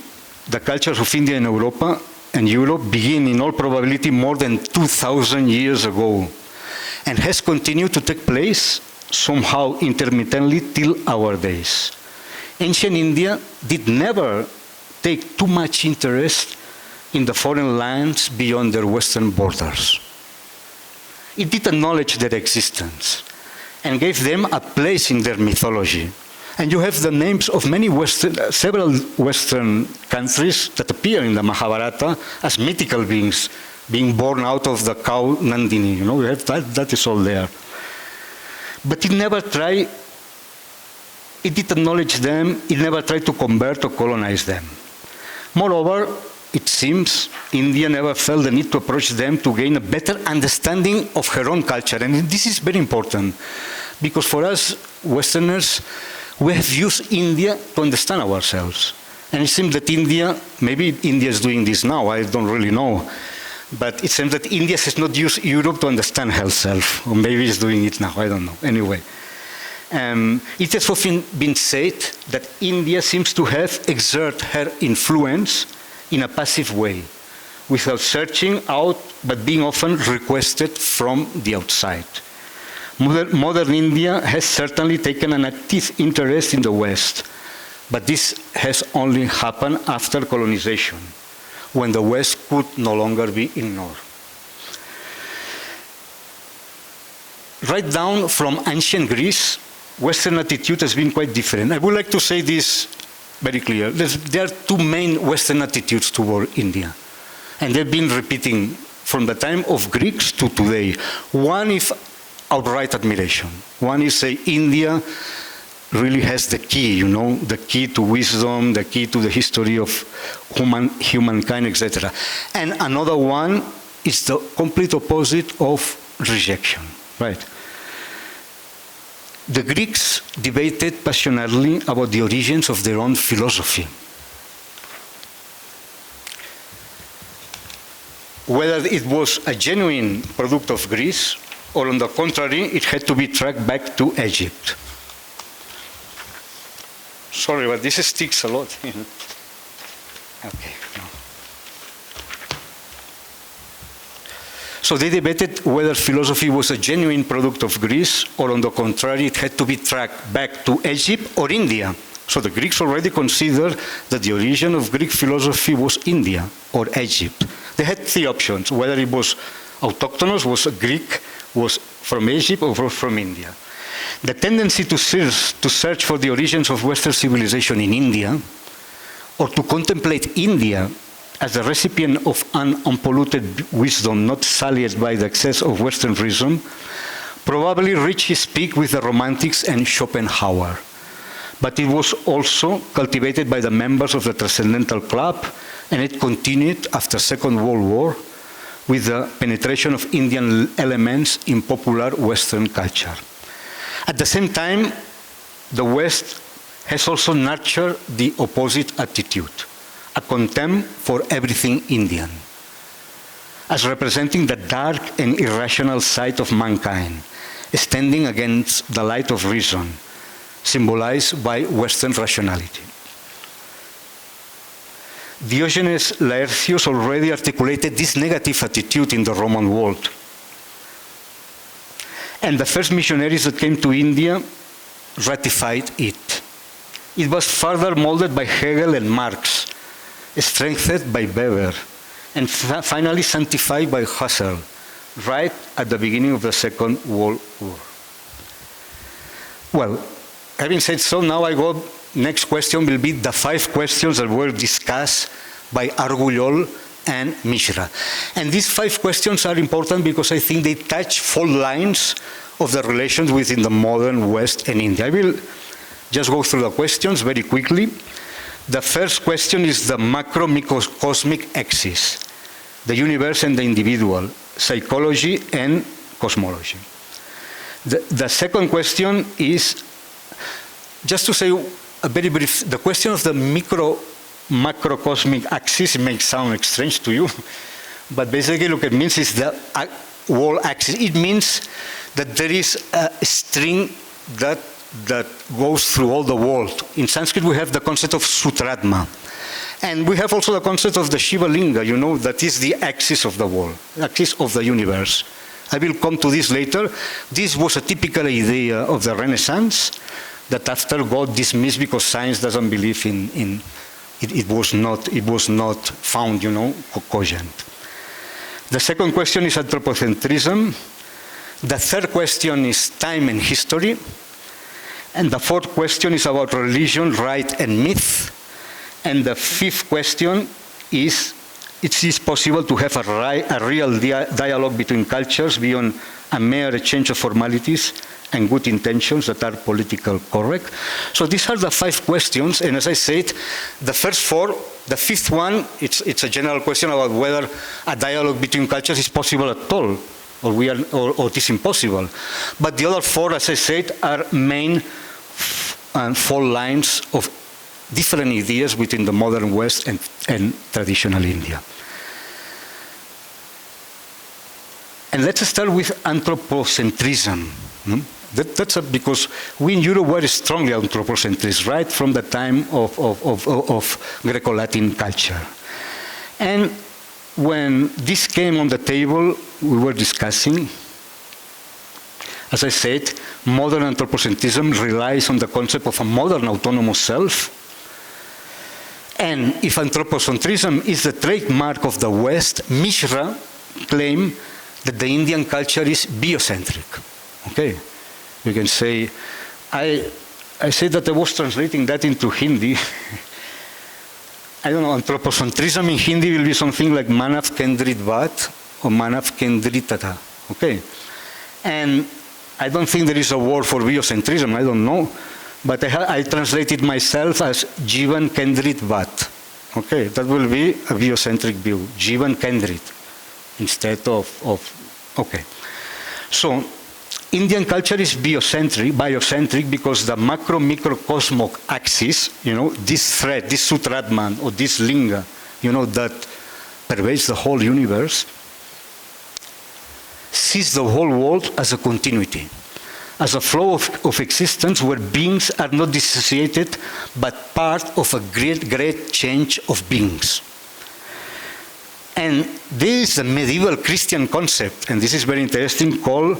C: the cultures of India and Europe began in all probability more than 2,000 years ago and has continued to take place somehow intermittently till our days. Ancient India did never take too much interest in the foreign lands beyond their western borders. It did acknowledge their existence and gave them a place in their mythology. And you have the names of several Western countries that appear in the Mahabharata as mythical beings, being born out of the cow Nandini. You know, we have that is all there. But it never tried, it did acknowledge them, it never tried to convert or colonize them. Moreover, it seems India never felt the need to approach them to gain a better understanding of her own culture. And this is very important, because for us Westerners, we have used India to understand ourselves. And it seems that maybe India is doing this now, I don't really know. But it seems that India has not used Europe to understand herself, or maybe it's doing it now, I don't know. Anyway, it has often been said that India seems to have exerted her influence in a passive way, without searching out, but being often requested from the outside. Modern India has certainly taken an active interest in the West, but this has only happened after colonization, when the West could no longer be ignored. Right down from ancient Greece, Western attitude has been quite different. I would like to say this very clear. There are two main Western attitudes toward India, and they've been repeating from the time of Greeks to today. One is outright admiration. One is say India really has the key, you know, the key to wisdom, the key to the history of humankind, etc. And another one is the complete opposite of rejection, right? The Greeks debated passionately about the origins of their own philosophy. Whether it was a genuine product of Greece, or on the contrary, it had to be tracked back to Egypt. Sorry, but this sticks a lot. Okay. No. So they debated whether philosophy was a genuine product of Greece, or on the contrary, it had to be tracked back to Egypt or India. So the Greeks already considered that the origin of Greek philosophy was India or Egypt. They had three options, whether it was autochthonous, was Greek, was from Egypt, or from India. The tendency to search for the origins of Western civilization in India, or to contemplate India as the recipient of an unpolluted wisdom not sullied by the excess of Western reason, probably reached its peak with the Romantics and Schopenhauer. But it was also cultivated by the members of the Transcendental Club, and it continued after Second World War with the penetration of Indian elements in popular Western culture. At the same time, the West has also nurtured the opposite attitude, a contempt for everything Indian, as representing the dark and irrational side of mankind, standing against the light of reason, symbolized by Western rationality. Diogenes Laertius already articulated this negative attitude in the Roman world. And the first missionaries that came to India ratified it. It was further molded by Hegel and Marx, strengthened by Weber, and finally sanctified by Husserl, right at the beginning of the Second World War. Well, having said so, now next question will be the 5 questions that were discussed by Argullol and Mishra. And these 5 questions are important because I think they touch fault lines of the relations within the modern West and India. I will just go through the questions very quickly. The first question is the macro-microcosmic axis, the universe and the individual, psychology and cosmology. The second question is, just to say a very brief, the question of the macrocosmic axis may sound strange to you, but basically what it means is the whole axis. It means that there is a string that goes through all the world. In Sanskrit, we have the concept of Sutratma. And we have also the concept of the Shiva Linga, that is the axis of the world, axis of the universe. I will come to this later. This was a typical idea of the Renaissance that after got dismissed because science doesn't believe in it was not found, cogent. The second question is anthropocentrism. The third question is time and history. And the fourth question is about religion, right, and myth. And the fifth question is, it is possible to have a real dialogue between cultures beyond a mere exchange of formalities and good intentions that are politically correct. So these are the 5 questions, and as I said, the first 4, the fifth one, it's a general question about whether a dialogue between cultures is possible at all, or it is impossible. But the other 4, as I said, are main fault lines of different ideas within the modern West and traditional India. And let's start with anthropocentrism. That's because we in Europe were strongly anthropocentrist, right from the time of Greco-Latin culture. And when this came on the table, we were discussing, as I said, modern anthropocentrism relies on the concept of a modern autonomous self. And if anthropocentrism is the trademark of the West, Mishra claimed that the Indian culture is biocentric. Okay, you can say, I said that I was translating that into Hindi. I don't know, anthropocentrism in Hindi will be something like Manav Kendrit Vat or Manav Kendritata. Okay, and I don't think there is a word for biocentrism, I don't know, but I translated myself as Jivan Kendrit Vat. Okay, that will be a biocentric view, Jivan Kendrit, instead of okay. So, Indian culture is biocentric because the macro-microcosmic axis, this thread, this Sutratman or this Linga, that pervades the whole universe, sees the whole world as a continuity, as a flow of existence where beings are not dissociated but part of a great change of beings. And this is a medieval Christian concept, and this is very interesting, called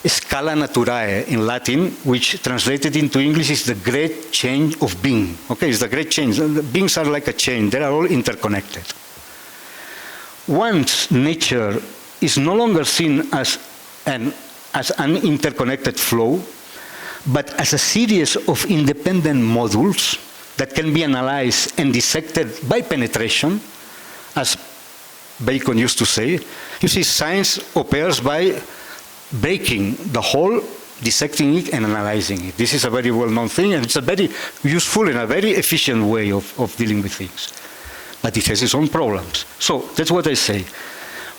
C: Scala Naturae in Latin, which translated into English is the great change of being. Okay, it's the great change. Beings are like a chain, they are all interconnected. Once nature is no longer seen as an interconnected flow, but as a series of independent modules that can be analyzed and dissected by penetration, as Bacon used to say. You see, science operates by breaking the whole, dissecting it and analyzing it. This is a very well-known thing, and it's a very useful and a very efficient way of dealing with things. But it has its own problems. So that's what I say.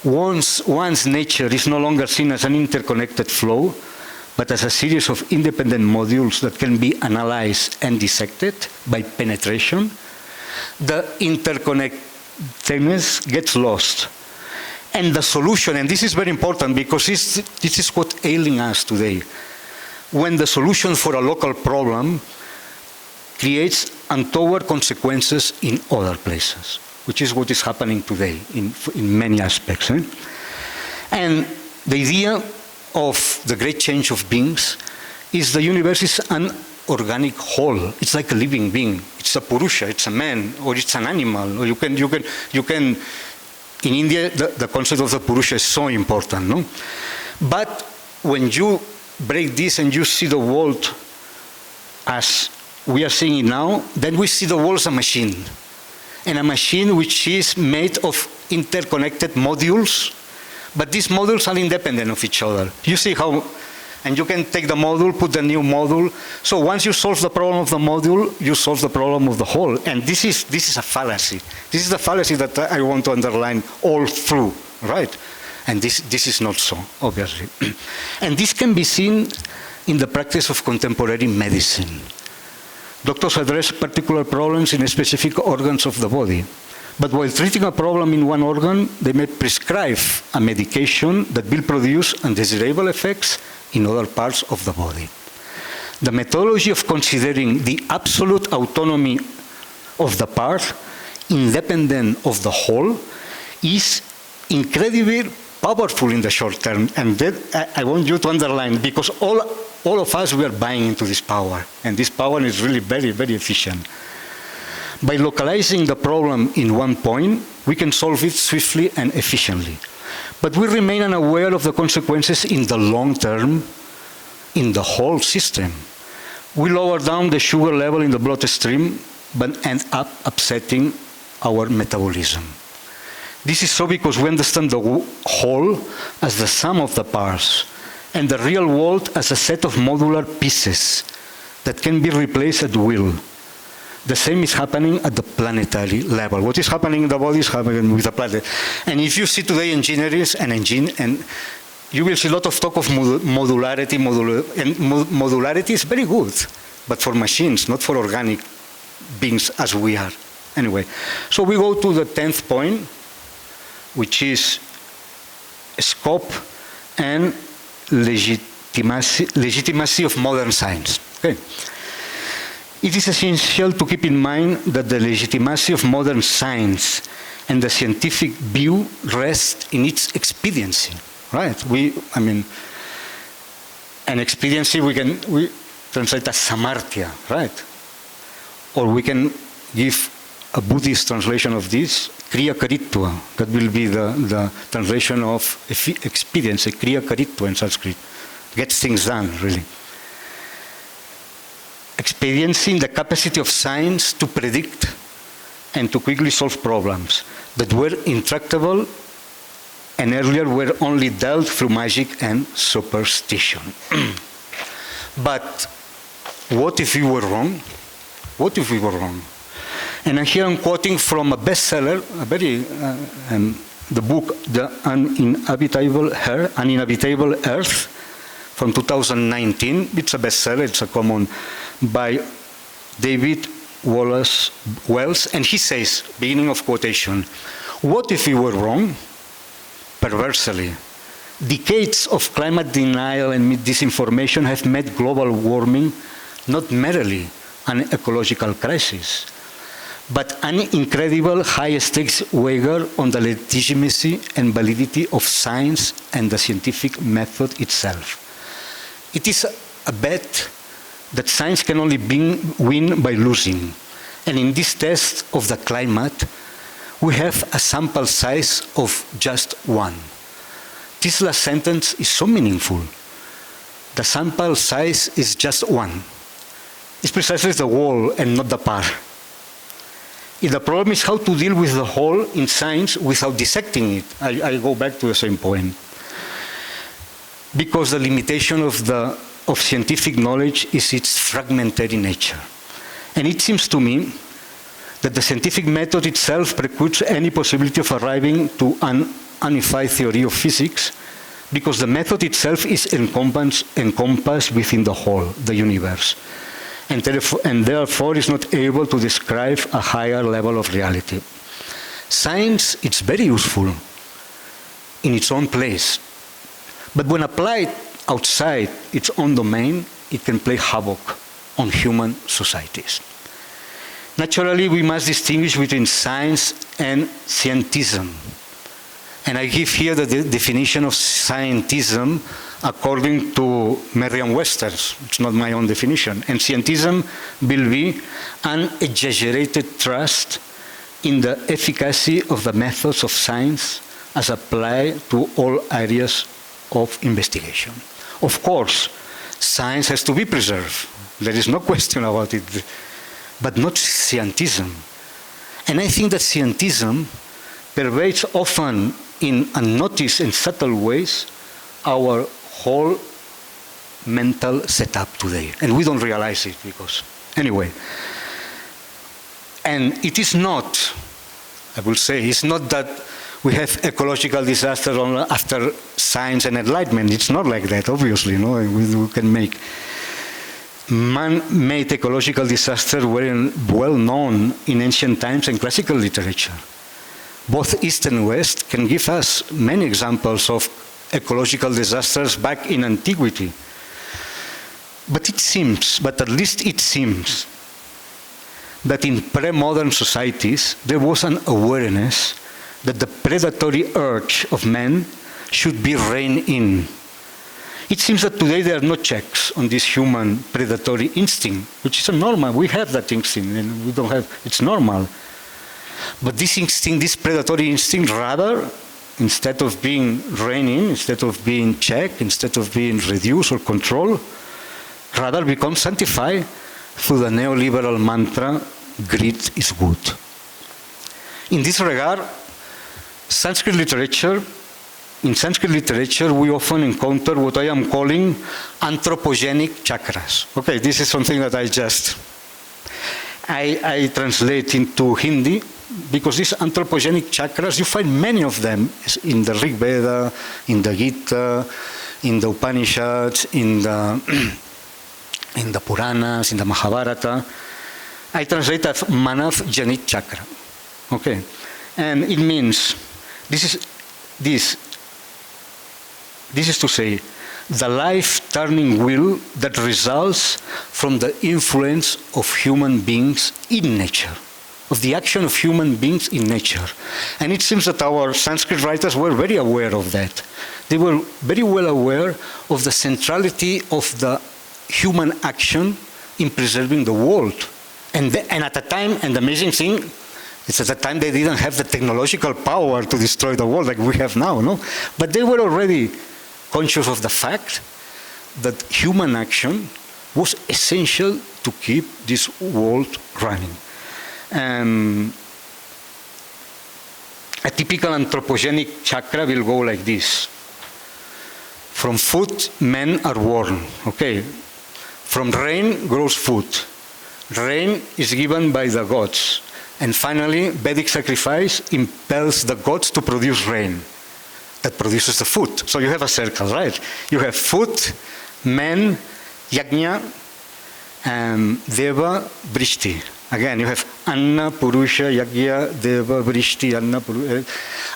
C: Once nature is no longer seen as an interconnected flow, but as a series of independent modules that can be analyzed and dissected by penetration, the interconnectedness gets lost. And the solution, and this is very important because this is what's ailing us today, when the solution for a local problem creates untoward consequences in other places, which is what is happening today in many aspects. And the idea of the great change of beings is the universe is an organic whole. It's like a living being. It's a Purusha, it's a man, or it's an animal. Or you can. In India, the concept of the Purusha is so important, no? But when you break this and you see the world as we are seeing it now, then we see the world as a machine. And a machine which is made of interconnected modules, but these modules are independent of each other. You see how, and you can take the module, put the new module. So once you solve the problem of the module, you solve the problem of the whole. And this is a fallacy. This is the fallacy that I want to underline all through, right? And this is not so, obviously. And this can be seen in the practice of contemporary medicine. Doctors address particular problems in specific organs of the body. But while treating a problem in one organ, they may prescribe a medication that will produce undesirable effects in other parts of the body. The methodology of considering the absolute autonomy of the part, independent of the whole, is incredibly powerful in the short term. And that I want you to underline, because all of us, we are buying into this power. And this power is really very, very efficient. By localizing the problem in one point, we can solve it swiftly and efficiently. But we remain unaware of the consequences in the long term, in the whole system. We lower down the sugar level in the bloodstream, but end up upsetting our metabolism. This is so because we understand the whole as the sum of the parts, and the real world as a set of modular pieces that can be replaced at will. The same is happening at the planetary level. What is happening in the body is happening with the planet. And if you see today engineers and you will see a lot of talk of modularity. And modularity is very good, but for machines, not for organic beings as we are. Anyway, so we go to the 10th point, which is scope and legitimacy of modern science. Okay. It is essential to keep in mind that the legitimacy of modern science and the scientific view rest in its expediency, right? An expediency we translate as samarthya, right? Or we can give a Buddhist translation of this, kriya karitva. That will be the translation of expediency, kriya karitva in Sanskrit. Gets things done, really. Experiencing the capacity of science to predict and to quickly solve problems that were intractable and earlier were only dealt through magic and superstition. But what if we were wrong? What if we were wrong? And here I'm quoting from a bestseller, the book, The Uninhabitable Earth, from 2019. It's a bestseller, it's a common, by David Wallace Wells, and he says, beginning of quotation, what if we were wrong? Perversely, decades of climate denial and disinformation have made global warming not merely an ecological crisis, but an incredible high-stakes wager on the legitimacy and validity of science and the scientific method itself. It is a bet that science can only win by losing. And in this test of the climate, we have a sample size of just one. This last sentence is so meaningful. the sample size is just 1. It's precisely the whole and not the part. If the problem is how to deal with the whole in science without dissecting it, I go back to the same point. Because the limitation of scientific knowledge is its fragmentary nature. And it seems to me that the scientific method itself precludes any possibility of arriving to an unified theory of physics, because the method itself is encompassed within the whole, the universe, and therefore is not able to describe a higher level of reality. Science is very useful in its own place, but when applied outside its own domain, it can play havoc on human societies. Naturally, we must distinguish between science and scientism. And I give here the definition of scientism according to Merriam-Webster's. It's not my own definition. And scientism will be an exaggerated trust in the efficacy of the methods of science as applied to all areas of investigation. Of course, science has to be preserved. There is no question about it, but not scientism. And I think that scientism pervades often in unnoticed and subtle ways our whole mental setup today. And we don't realize it because, anyway. And it is not, I will say, it's not that we have ecological disasters after science and enlightenment. It's not like that, obviously. No? We can make man-made ecological disasters were well known in ancient times and classical literature. Both East and West can give us many examples of ecological disasters back in antiquity. But it seems, but at least it seems, that in pre-modern societies there was an awareness that the predatory urge of man should be reined in. It seems that today there are no checks on this human predatory instinct, which is a normal. We have that instinct, and we don't have, it's normal. But this instinct, this predatory instinct, rather, instead of being reined in, instead of being checked, instead of being reduced or controlled, rather becomes sanctified through the neoliberal mantra, greed is good. In this regard, in Sanskrit literature, we often encounter what I am calling anthropogenic chakras. Okay, this is something that I translate into Hindi, because these anthropogenic chakras, you find many of them in the Rig Veda, in the Gita, in the Upanishads, in the Puranas, in the Mahabharata. I translate as Manav Janit Chakra. Okay, and it means this is to say the life-turning wheel that results from the influence of human beings in nature, of the action of human beings in nature. And it seems that our Sanskrit writers were very aware of that. They were very well aware of the centrality of the human action in preserving the world. And at the time, and the amazing thing, it's at the time they didn't have the technological power to destroy the world like we have now, no? But they were already conscious of the fact that human action was essential to keep this world running. A typical anthropogenic chakra will go like this. From food, men are born, okay? From rain grows food. Rain is given by the gods. And finally, Vedic sacrifice impels the gods to produce rain that produces the food. So you have a circle, right? You have food, men, yajna, deva, vrishti. Again, you have Anna, Purusha, Yagya, Deva, Vrishti, Anna, Purusha.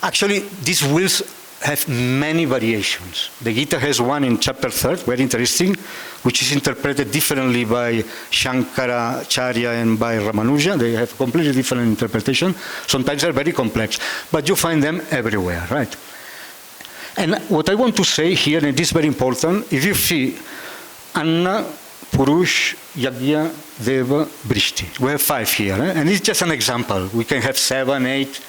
C: Actually, these wheels have many variations. The Gita has one in chapter 3, very interesting, which is interpreted differently by Shankaracharya and by Ramanuja. They have completely different interpretation. Sometimes they're very complex, but you find them everywhere, right? And what I want to say here, and this is very important, if you see Anna, Purush, Yagya, Deva, Vrishti. We have 5 here, and it's just an example. We can have 7, 8.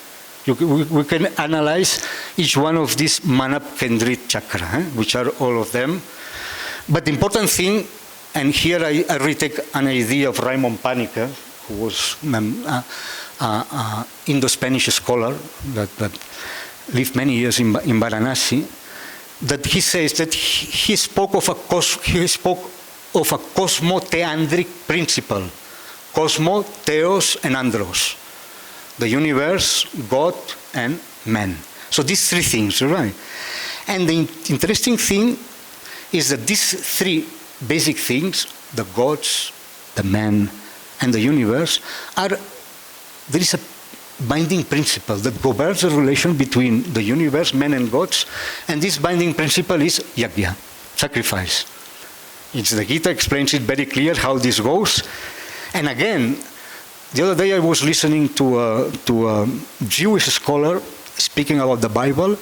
C: We can analyze each one of these Manap Kendrit chakra, which are all of them. But the important thing, and here I retake an idea of Raymond Paniker, who was Indo-Spanish scholar that lived many years in Varanasi, that he says that he spoke of a cosmotheandric principle, cosmo, theos, and andros, the universe, God, and man. So these three things, right? And the interesting thing is that these three basic things, the gods, the man, and the universe, there is a binding principle that governs the relation between the universe, men and gods, and this binding principle is yajna, sacrifice. The Gita explains it very clear how this goes. And again, the other day I was listening to a Jewish scholar speaking about the Bible,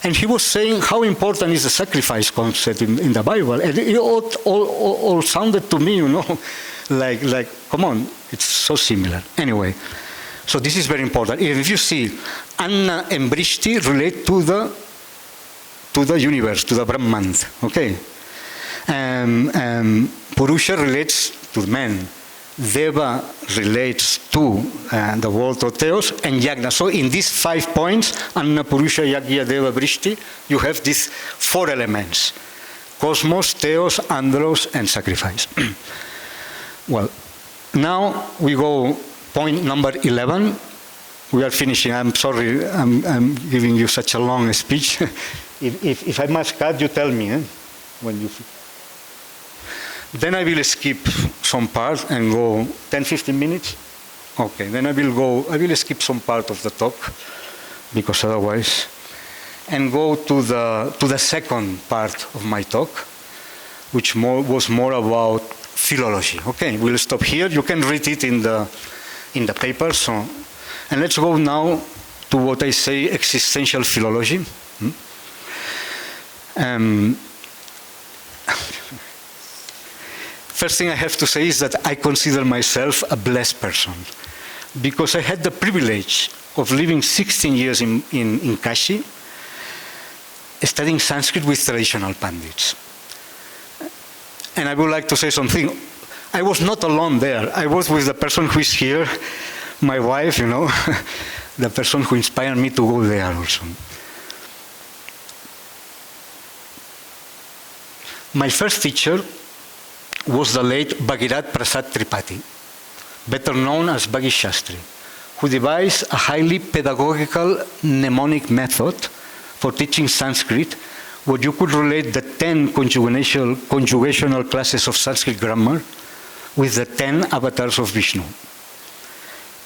C: and he was saying how important is the sacrifice concept in the Bible. And it all sounded to me, like, come on, it's so similar. Anyway, so this is very important. If you see, Anna and Brishti relate to the universe, to the Brahman, okay? Purusha relates to men. Deva relates to the world of Theos, and Yajna. So in these 5 points, Anna, Purusha, Yajna, Deva, Brishti, you have these 4 elements: cosmos, Theos, Andros, and sacrifice. Well, now we go point number 11. We are finishing. I'm sorry, I'm giving you such a long speech. If I must cut, you tell me when you. Then I will skip some part and go 10-15 minutes. Okay, then I will skip some part of the talk, because otherwise, and go to the second part of my talk, which was more about philology. Okay, we'll stop here. You can read it in the paper. So, and let's go now to what I say existential philology. First thing I have to say is that I consider myself a blessed person, because I had the privilege of living 16 years in Kashi, studying Sanskrit with traditional pandits. And I would like to say something. I was not alone there. I was with the person who is here, my wife, the person who inspired me to go there also. My first teacher was the late Bhagirat Prasad Tripathi, better known as Bhagi Shastri, who devised a highly pedagogical mnemonic method for teaching Sanskrit, where you could relate the 10 conjugational classes of Sanskrit grammar with the 10 avatars of Vishnu,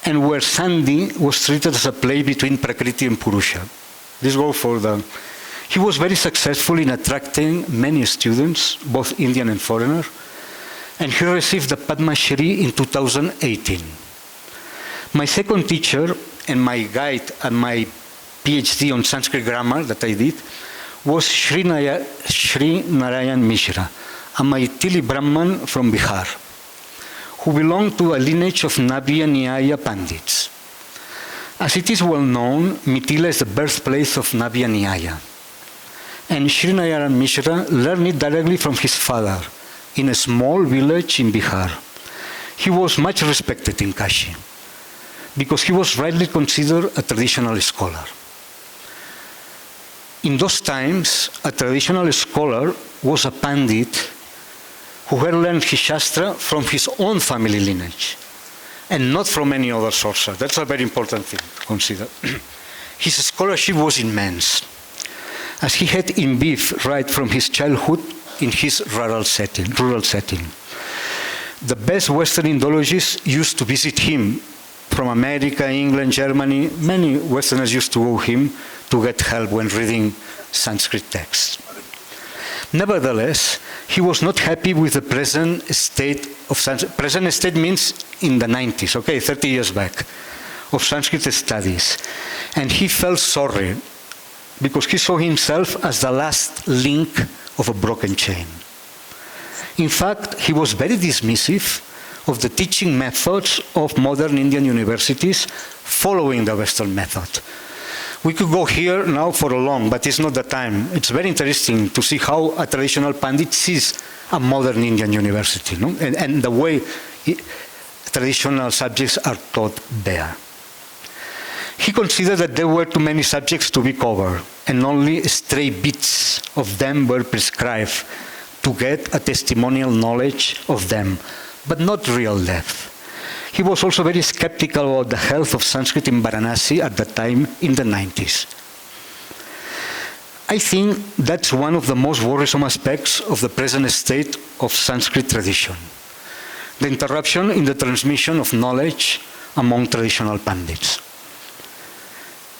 C: and where Sandhi was treated as a play between Prakriti and Purusha. He was very successful in attracting many students, both Indian and foreigner, and he received the Padma Shri in 2018. My second teacher and my guide at my PhD on Sanskrit grammar that I did was Sri Narayan Mishra, a Maithili Brahman from Bihar, who belonged to a lineage of Navya Nyaya Pandits. As it is well known, Mithila is the birthplace of Navya Nyaya, and Sri Narayan Mishra learned it directly from his father in a small village in Bihar. He was much respected in Kashi because he was rightly considered a traditional scholar. In those times, a traditional scholar was a pandit who had learned his Shastra from his own family lineage and not from any other source. That's a very important thing to consider. His scholarship was immense, as he had imbibed right from his childhood in his rural setting. The best Western Indologists used to visit him from America, England, Germany. Many Westerners used to go him to get help when reading Sanskrit texts. Nevertheless, he was not happy with the present state of Sanskrit. Present state means in the 90s, 30 years back, of Sanskrit studies. And he felt sorry because he saw himself as the last link of a broken chain. In fact, he was very dismissive of the teaching methods of modern Indian universities following the Western method. We could go here now for a long, but it's not the time. It's very interesting to see how a traditional Pandit sees a modern Indian university, no? And the way traditional subjects are taught there. He considered that there were too many subjects to be covered, and only stray bits of them were prescribed to get a testimonial knowledge of them, but not real depth. He was also very skeptical about the health of Sanskrit in Varanasi at the time in the 90s. I think that's one of the most worrisome aspects of the present state of Sanskrit tradition, the interruption in the transmission of knowledge among traditional Pandits.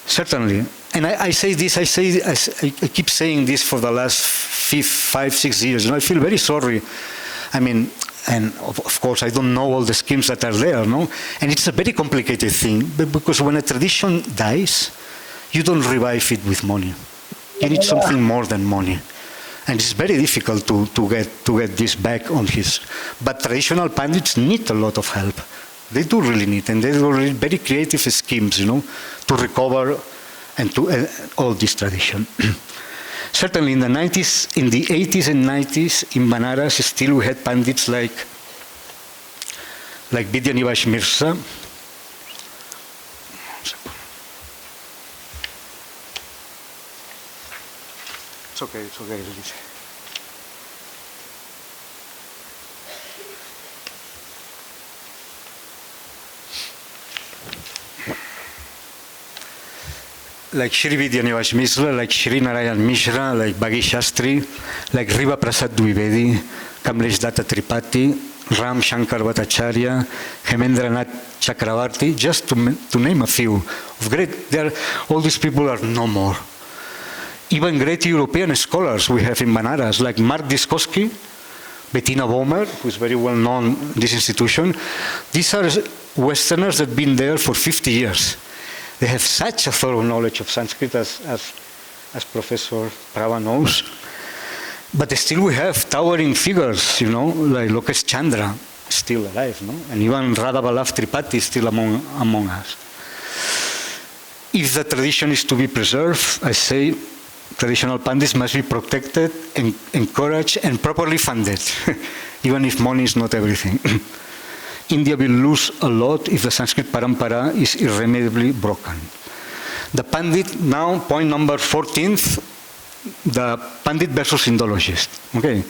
C: Certainly, and I keep saying this for the last 5, 6 years, and I feel very sorry. I mean, and of course, I don't know all the schemes that are there, no? And it's a very complicated thing, because when a tradition dies, you don't revive it with money. You need something more than money. And it's very difficult to get this back on his. But traditional Pandits need a lot of help. They do really need, and they do really very creative schemes, to recover and to all this tradition. Certainly in the 90s, in the 80s and 90s, in Banaras, still we had Pandits like Vidya Nivash Mirza. It's okay, it's okay. Like Shri Vidya Nivash Mishra, like Shri Narayan Mishra, like Bhagi Shastri, like Riva Prasad Dwivedi, Kamlesh Datta Tripathi, Ram Shankar Bhattacharya, Hemendra Nath Chakravarti, just to name a few. All these people are no more. Even great European scholars we have in Banaras, like Mark Diskowski, Bettina Bomer, who is very well known in this institution. These are Westerners that have been there for 50 years. They have such a thorough knowledge of Sanskrit as Professor Prava knows. But still we have towering figures, like Lokesh Chandra, still alive, no? And even Radha Vallabh Tripathi is still among us. If the tradition is to be preserved, I say traditional Pandits must be protected, and encouraged, and properly funded, even if money is not everything. India will lose a lot if the Sanskrit parampara is irremediably broken. The Pandit, now point number 14th, the Pandit versus Indologist. Okay.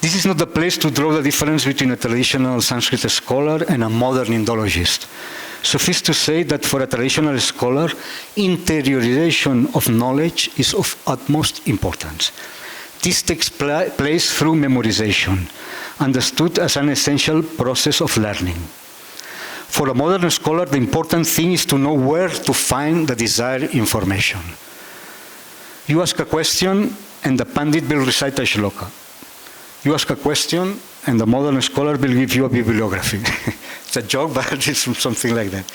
C: This is not the place to draw the difference between a traditional Sanskrit scholar and a modern Indologist. Suffice to say that for a traditional scholar, interiorization of knowledge is of utmost importance. This takes place through memorization, understood as an essential process of learning. For a modern scholar, the important thing is to know where to find the desired information. You ask a question, and the Pandit will recite a shloka. You ask a question, and the modern scholar will give you a bibliography. It's a joke, but it's something like that.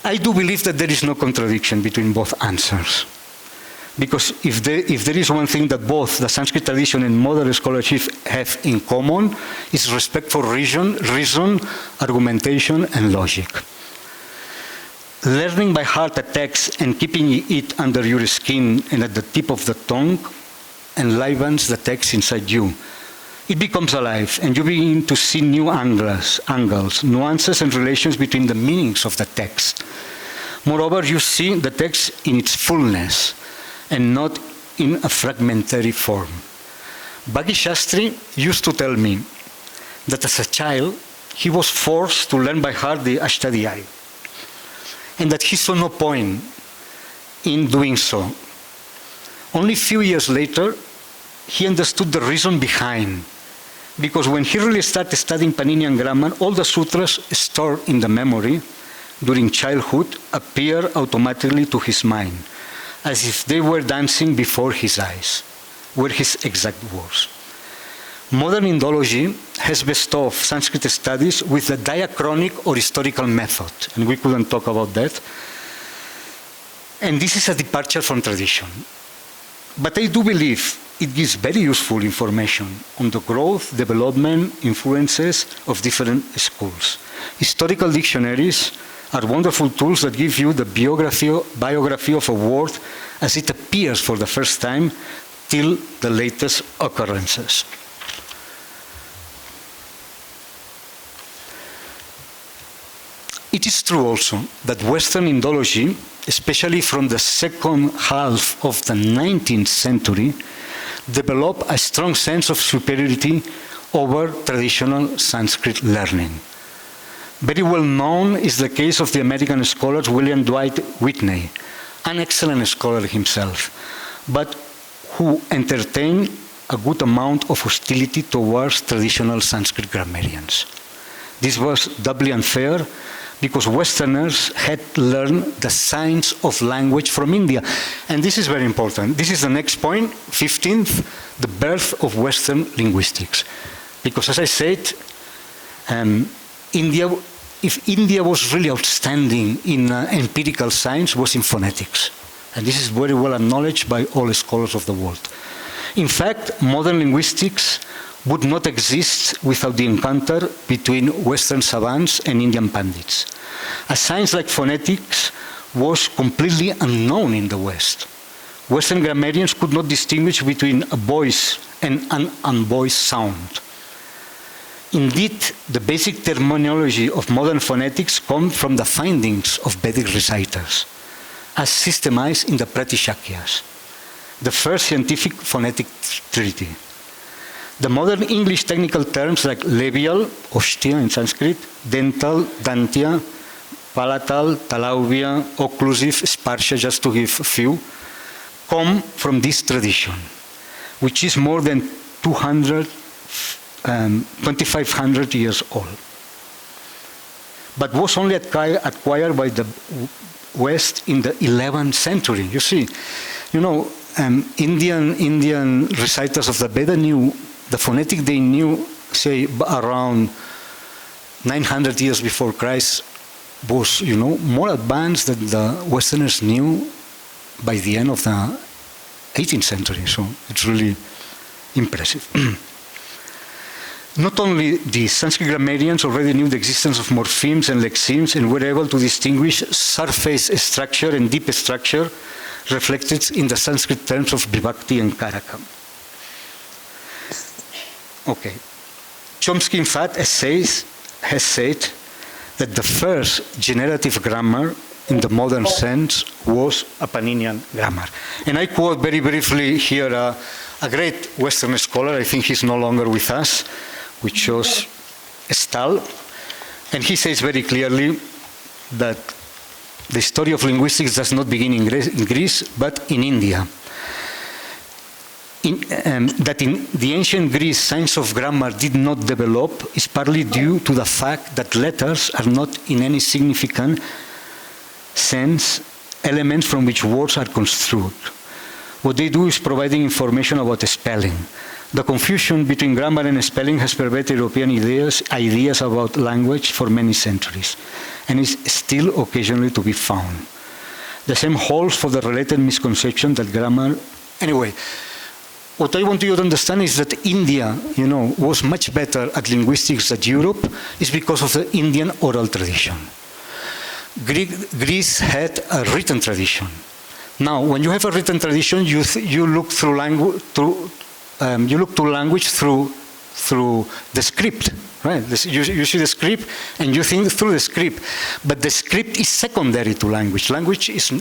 C: I do believe that there is no contradiction between both answers. Because if there is one thing that both the Sanskrit tradition and modern scholarship have in common, is respect for reason, argumentation, and logic. Learning by heart a text and keeping it under your skin and at the tip of the tongue enlivens the text inside you. It becomes alive, and you begin to see new angles, nuances, and relations between the meanings of the text. Moreover, you see the text in its fullness, and not in a fragmentary form. Bhagi Shastri used to tell me that as a child, he was forced to learn by heart the Ashtadhyayi, and that he saw no point in doing so. Only a few years later, he understood the reason behind, because when he really started studying Paninian grammar, all the sutras stored in the memory during childhood appear automatically to his mind, as if they were dancing before his eyes, were his exact words. Modern Indology has bestowed Sanskrit studies with the diachronic or historical method, and we couldn't talk about that. And this is a departure from tradition. But I do believe it gives very useful information on the growth, development, influences of different schools. Historical dictionaries are wonderful tools that give you the biography of a word as it appears for the first time till the latest occurrences. It is true also that Western Indology, especially from the second half of the 19th century, developed a strong sense of superiority over traditional Sanskrit learning. Very well known is the case of the American scholar William Dwight Whitney, an excellent scholar himself, but who entertained a good amount of hostility towards traditional Sanskrit grammarians. This was doubly unfair because Westerners had learned the science of language from India. And this is very important. This is the next point, 15th, the birth of Western linguistics. Because as I said, if India was really outstanding in empirical science, was in phonetics. And this is very well acknowledged by all scholars of the world. In fact, modern linguistics would not exist without the encounter between Western savants and Indian pandits. A science like phonetics was completely unknown in the West. Western grammarians could not distinguish between a voice and an unvoiced sound. Indeed, the basic terminology of modern phonetics comes from the findings of Vedic reciters, as systemized in the Pratishakyas, the first scientific phonetic treaty. The modern English technical terms like labial, ostia in Sanskrit, dental, dantia, palatal, talaubia, occlusive, sparsha, just to give a few, come from this tradition, which is more than 2,500 years old, but was only acquired by the West in the 11th century. You see, Indian reciters of the Veda knew the phonetic they knew, say, around 900 years before Christ was, more advanced than the Westerners knew by the end of the 18th century. So it's really impressive. Not only the Sanskrit grammarians already knew the existence of morphemes and lexemes and were able to distinguish surface structure and deep structure reflected in the Sanskrit terms of vibhakti and karakam. Okay. Chomsky, in fact, has said that the first generative grammar in the modern sense was a Paninian grammar. And I quote very briefly here a great Western scholar, I think he's no longer with us, which was Stahl, and he says very clearly that the story of linguistics does not begin in Greece, but in India. That in the ancient Greece, science of grammar did not develop is partly due to the fact that letters are not in any significant sense elements from which words are construed. What they do is providing information about spelling. The confusion between grammar and spelling has pervaded European ideas about language for many centuries, and is still occasionally to be found. The same holds for the related misconception that grammar... Anyway, what I want you to understand is that India, was much better at linguistics than Europe is because of the Indian oral tradition. Greece had a written tradition. Now, when you have a written tradition, you look through language through the script, right? You see the script and you think through the script, but the script is secondary to language. Language is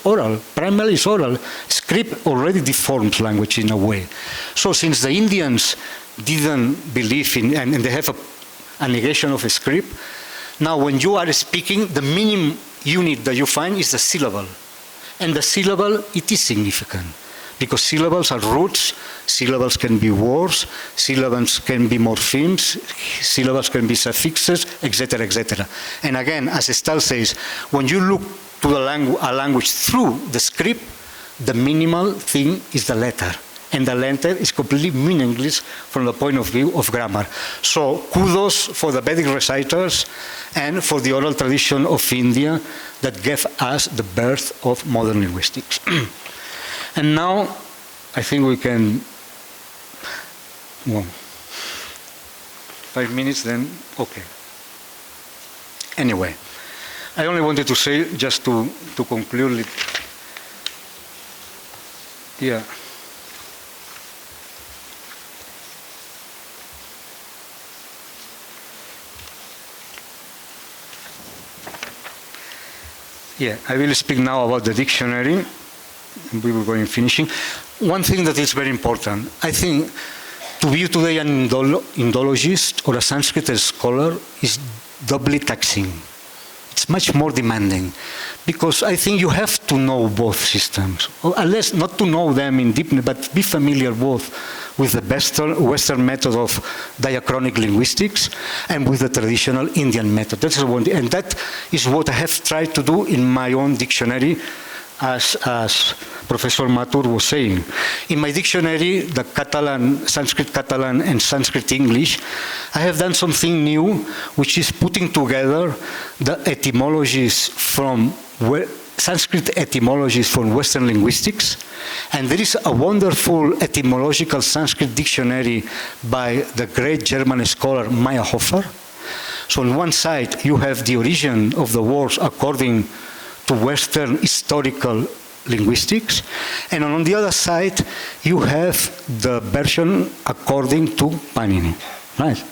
C: oral, primarily is oral. Script already deforms language in a way. So since the Indians didn't believe in, and they have a negation of a script, now when you are speaking, the minimum unit that you find is the syllable. And the syllable, it is significant. Because syllables are roots, syllables can be words, syllables can be morphemes, syllables can be suffixes, etc., etc. And again, as Stahl says, when you look to a language through the script, the minimal thing is the letter. And the letter is completely meaningless from the point of view of grammar. So kudos for the Vedic reciters and for the oral tradition of India that gave us the birth of modern linguistics. And now, I think we can, 5 minutes then, okay. Anyway, I only wanted to say, just to conclude it. Yeah. Yeah, I will speak now about the dictionary. We will go in finishing. One thing that is very important, I think, to be today an Indologist or a Sanskrit scholar is doubly taxing. It's much more demanding, because I think you have to know both systems, or at least not to know them in deepness, but be familiar both with the Western method of diachronic linguistics and with the traditional Indian method. That's one, and that is what I have tried to do in my own dictionary, as Professor Mathur was saying. In my dictionary, the Sanskrit Catalan and Sanskrit English, I have done something new, which is putting together the etymologies from Sanskrit etymologies from Western linguistics, and there is a wonderful etymological Sanskrit dictionary by the great German scholar Meyerhofer. So on one side, you have the origin of the words according to Western historical linguistics, and on the other side, you have the version according to Panini, right?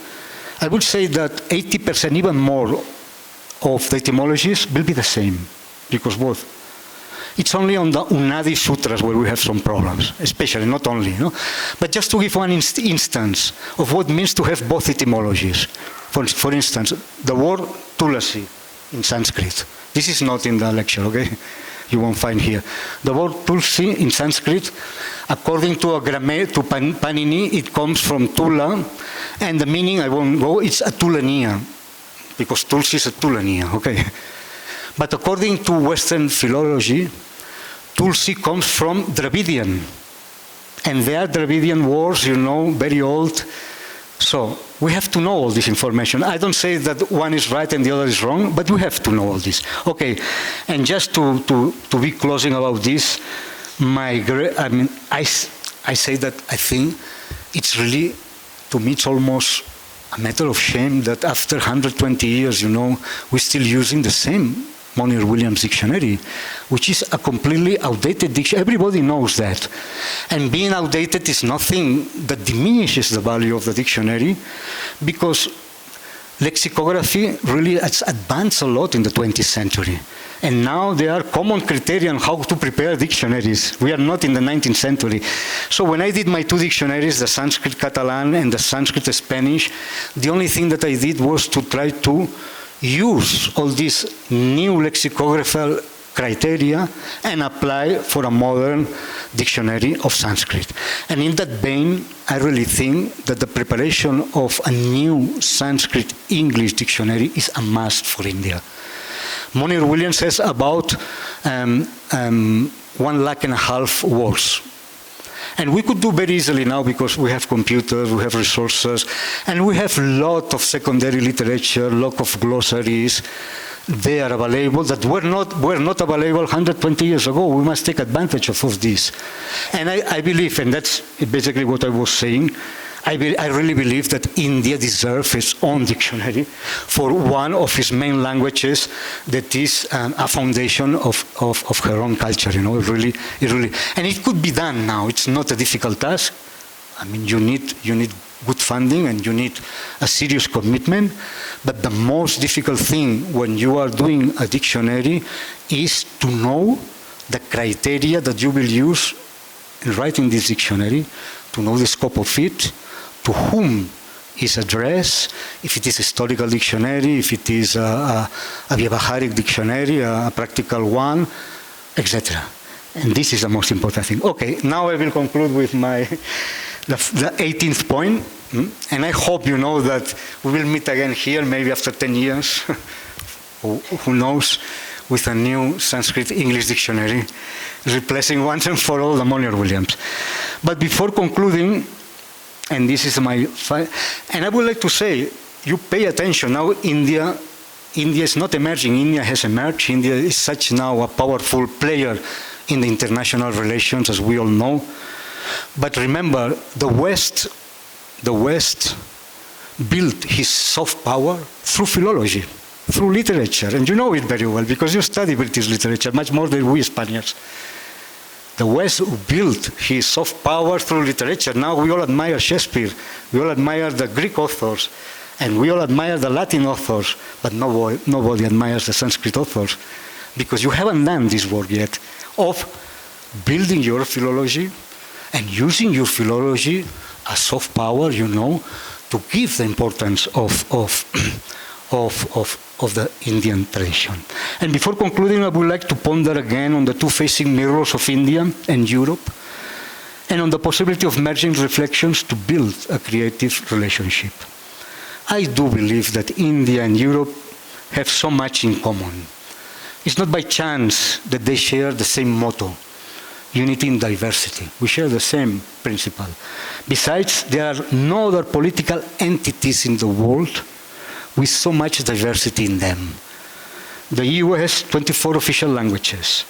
C: I would say that 80%, even more, of the etymologies will be the same, because both. It's only on the Unadi Sutras where we have some problems, especially, not only, but just to give one instance of what it means to have both etymologies. For instance, the word Tulasi in Sanskrit. This is not in the lecture, okay? You won't find here. The word Tulsi in Sanskrit, according to a grammar, to Panini, it comes from Tula, and the meaning, I won't go, it's a Tulania, because Tulsi is a Tulania, okay? But according to Western philology, Tulsi comes from Dravidian, and they are Dravidian words, very old. So we have to know all this information. I don't say that one is right and the other is wrong, but we have to know all this. Okay, and just to be closing about this, I say that I think it's really, to me, it's almost a matter of shame that after 120 years, we're still using the same Monier-Williams dictionary, which is a completely outdated dictionary. Everybody knows that. And being outdated is nothing that diminishes the value of the dictionary, because lexicography really has advanced a lot in the 20th century. And now there are common criteria on how to prepare dictionaries. We are not in the 19th century. So when I did my two dictionaries, the Sanskrit Catalan and the Sanskrit Spanish, the only thing that I did was to try to use all these new lexicographical criteria and apply for a modern dictionary of Sanskrit. And in that vein, I really think that the preparation of a new Sanskrit English dictionary is a must for India. Monier-Williams has about 1.5 lakh words. And we could do very easily now, because we have computers, we have resources, and we have a lot of secondary literature, a lot of glossaries. They are available that were not available 120 years ago. We must take advantage of this. And I believe, and that's basically what I was saying, I really believe that India deserves its own dictionary for one of its main languages that is a foundation of her own culture. It really, and it could be done now. It's not a difficult task. I mean, you need good funding and you need a serious commitment. But the most difficult thing when you are doing a dictionary is to know the criteria that you will use in writing this dictionary, to know the scope of it, to whom is addressed, if it is a historical dictionary, if it is a Vyavaharic dictionary, a practical one, etc. And this is the most important thing. Okay, now I will conclude with the 18th point. And I hope you know that we will meet again here, maybe after 10 years, who knows, with a new Sanskrit English dictionary, replacing once and for all the Monier-Williams. But before concluding, and this is and I would like to say, you pay attention. Now India is not emerging, India has emerged. India is such now a powerful player in the international relations, as we all know. But remember, the West built his soft power through philology. through literature. And you know it very well because you study British literature much more than we Spaniards. The West built his soft power through literature. Now we all admire Shakespeare, we all admire the Greek authors, and we all admire the Latin authors, but nobody admires the Sanskrit authors because you haven't done this work yet of building your philology and using your philology as soft power, you know, to give the importance of the Indian tradition. And before concluding, I would like to ponder again on the two facing mirrors of India and Europe, and on the possibility of merging reflections to build a creative relationship. I do believe that India and Europe have so much in common. It's not by chance that they share the same motto, unity in diversity. We share the same principle. Besides, there are no other political entities in the world with so much diversity in them. The EU has 24 official languages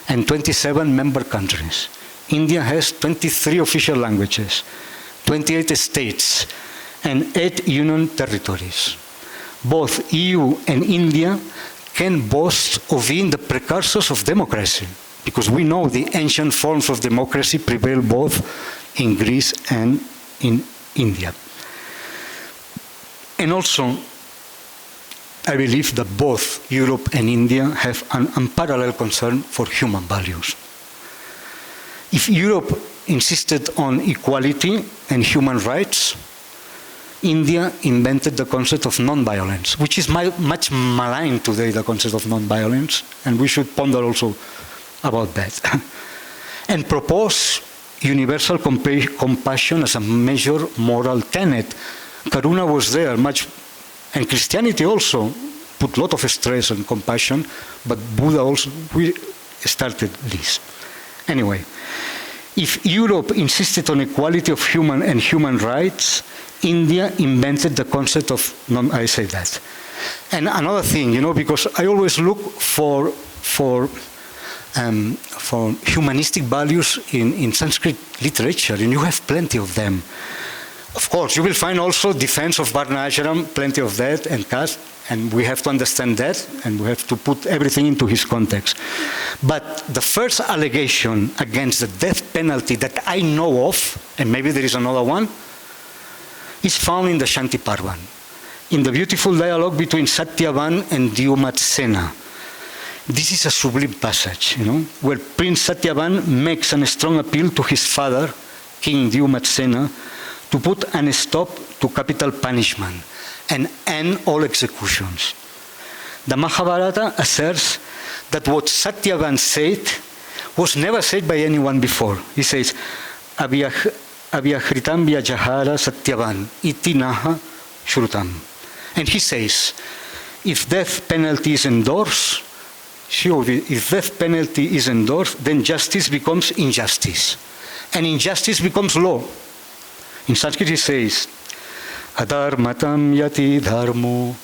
C: and 27 member countries. India has 23 official languages, 28 states, and 8 union territories. Both EU and India can boast of being the precursors of democracy, because we know the ancient forms of democracy prevail both in Greece and in India. And also, I believe that both Europe and India have an unparalleled concern for human values. If Europe insisted on equality and human rights, India invented the concept of non-violence, which is much maligned today, the concept of non-violence, and we should ponder also about that. And propose universal compassion as a major moral tenet. Karuna was there, and Christianity also put a lot of stress on compassion, but Buddha also started this. Anyway, if Europe insisted on equality of human rights, India invented the concept of I say that. And another thing, you know, because I always look for humanistic values in Sanskrit literature, and you have plenty of them. Of course, you will find also defense of Varna Ashram, plenty of that, and caste, and we have to understand that, and we have to put everything into his context. But the first allegation against the death penalty that I know of, and maybe there is another one, is found in the Shanti Parvan, in the beautiful dialogue between Satyavan and Dyumatsena. This is a sublime passage, you know, where Prince Satyavan makes a strong appeal to his father, King Dyumatsena, to put a stop to capital punishment and end all executions. The Mahabharata asserts that what Satyavan said was never said by anyone before. He says, Avyahritam vyajahara Satyavan iti naha shrutam. And he says, if death penalty is endorsed, then justice becomes injustice. And injustice becomes law. In Sanskrit he says, Adharmatam yati dharmo,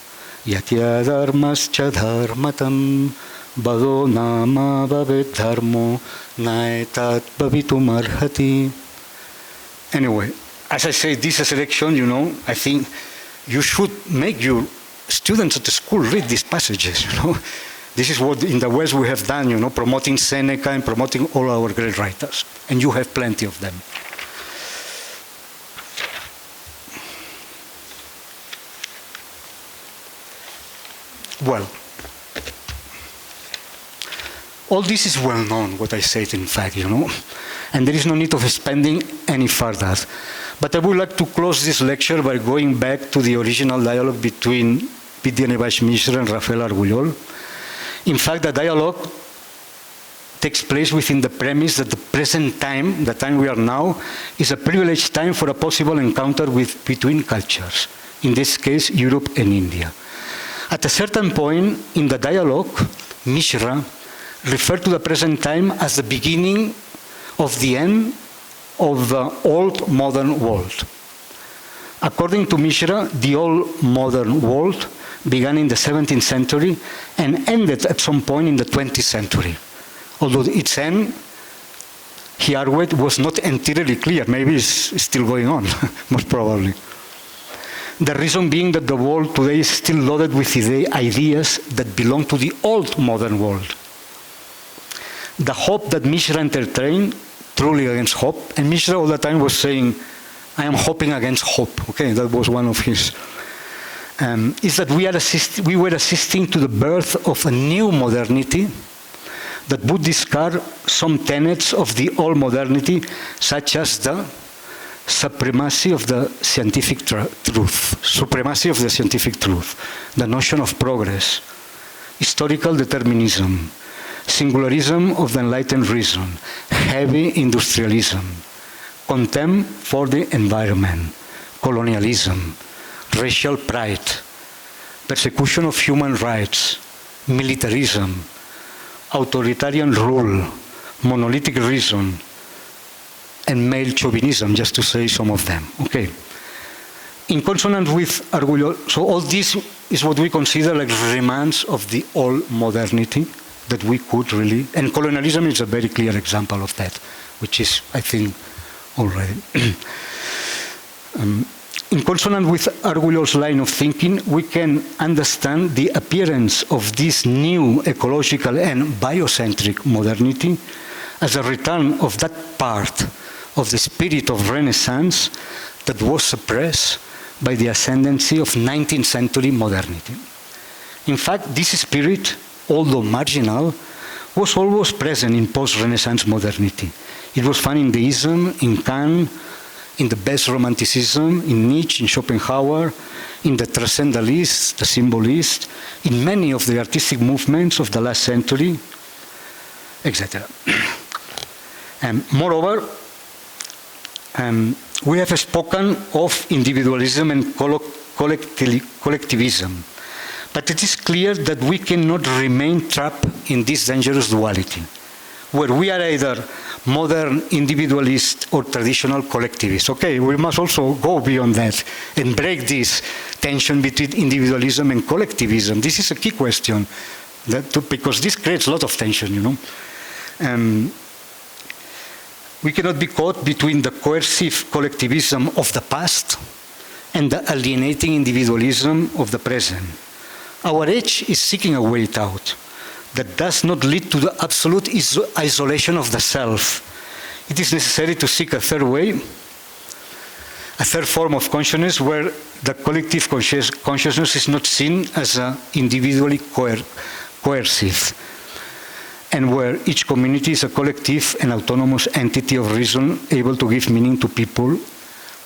C: yati adharmascha dharmatam, bhado nama bhavet dharmo, naetat bhavitum arhati. Anyway, as I say, this selection, you know, I think you should make your students at the school read these passages, you know. This is what in the West we have done, you know, promoting Seneca and promoting all our great writers. And you have plenty of them. Well, all this is well known, what I said, in fact, you know, and there is no need of spending any further. But I would like to close this lecture by going back to the original dialogue between Vidyanevash Mishra and Rafael Argullol. In fact, the dialogue takes place within the premise that the present time, the time we are now, is a privileged time for a possible encounter between cultures, in this case, Europe and India. At a certain point in the dialogue, Mishra referred to the present time as the beginning of the end of the old modern world. According to Mishra, the old modern world began in the 17th century and ended at some point in the 20th century. Although its end, he argued, was not entirely clear. Maybe it's still going on, most probably. The reason being that the world today is still loaded with ideas that belong to the old modern world. The hope that Mishra entertained, truly against hope, and Mishra all the time was saying, I am hoping against hope. Okay, that was one of his. Is that we were assisting to the birth of a new modernity that would discard some tenets of the old modernity, such as the supremacy of the scientific truth, the notion of progress, historical determinism, singularism of the enlightened reason, heavy industrialism, contempt for the environment, colonialism, racial pride, persecution of human rights, militarism, authoritarian rule, monolithic reason, and male chauvinism, just to say some of them. Okay. In consonance with Arguello, so all this is what we consider like remnants of the old modernity that we could really, and colonialism is a very clear example of that, which is, I think, already. In consonance with Arguello's line of thinking, we can understand the appearance of this new ecological and biocentric modernity as a return of that part of the spirit of Renaissance that was suppressed by the ascendancy of 19th century modernity. In fact, this spirit, although marginal, was always present in post-Renaissance modernity. It was found in deism, in Kant, in the best romanticism, in Nietzsche, in Schopenhauer, in the transcendentalists, the symbolists, in many of the artistic movements of the last century, etc. And moreover, we have spoken of individualism and collectivism, but it is clear that we cannot remain trapped in this dangerous duality, where we are either modern individualist or traditional collectivist. Okay, we must also go beyond that and break this tension between individualism and collectivism. This is a key question, because this creates a lot of tension, you know. We cannot be caught between the coercive collectivism of the past and the alienating individualism of the present. Our age is seeking a way out that does not lead to the absolute isolation of the self. It is necessary to seek a third way, a third form of consciousness where the collective consciousness is not seen as individually coercive, and where each community is a collective and autonomous entity of reason able to give meaning to people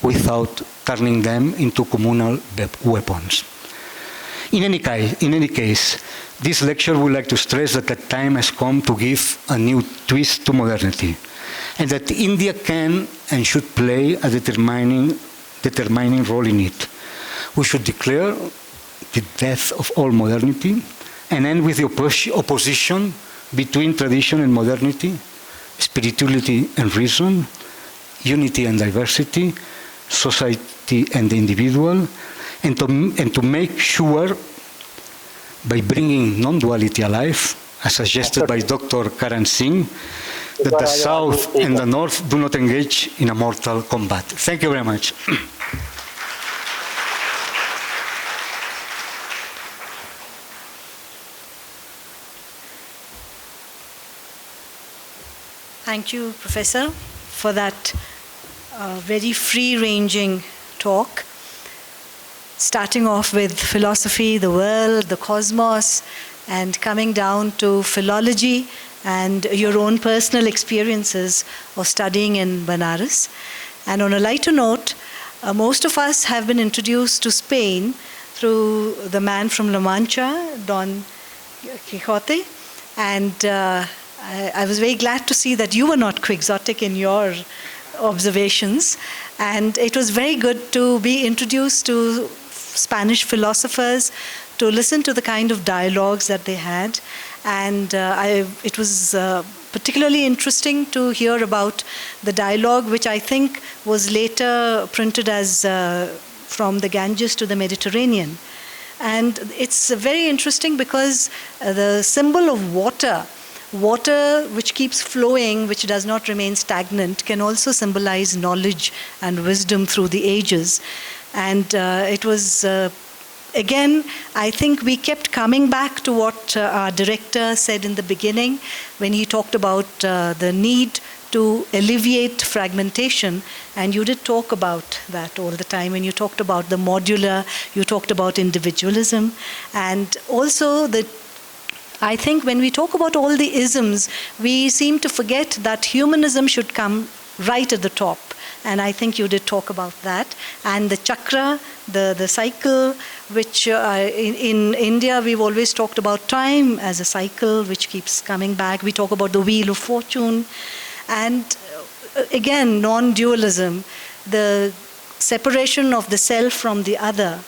C: without turning them into communal weapons. In any case, this lecture would like to stress that the time has come to give a new twist to modernity, and that India can and should play a determining role in it. We should declare the death of all modernity and end with the opposition between tradition and modernity, spirituality and reason, unity and diversity, society and the individual, and to make sure, by bringing non-duality alive, as suggested by Dr. Karan Singh, that the South and the North do not engage in a mortal combat. Thank you very much.
A: Thank you, Professor, for that very free-ranging talk, starting off with philosophy, the world, the cosmos, and coming down to philology and your own personal experiences of studying in Benares. And on a lighter note, most of us have been introduced to Spain through the man from La Mancha, Don Quixote, and I was very glad to see that you were not quixotic in your observations, and it was very good to be introduced to Spanish philosophers, to listen to the kind of dialogues that they had, and it was particularly interesting to hear about the dialogue, which I think was later printed as From the Ganges to the Mediterranean. And it's very interesting because the symbol of water which keeps flowing, which does not remain stagnant, can also symbolize knowledge and wisdom through the ages. And it was, again, I think we kept coming back to what our director said in the beginning when he talked about the need to alleviate fragmentation, and you did talk about that all the time. When you talked about the modular, you talked about individualism, and also I think when we talk about all the isms, we seem to forget that humanism should come right at the top. And I think you did talk about that. And the chakra, the cycle, which in India we've always talked about time as a cycle which keeps coming back. We talk about the wheel of fortune. And again, non-dualism, the separation of the self from the other,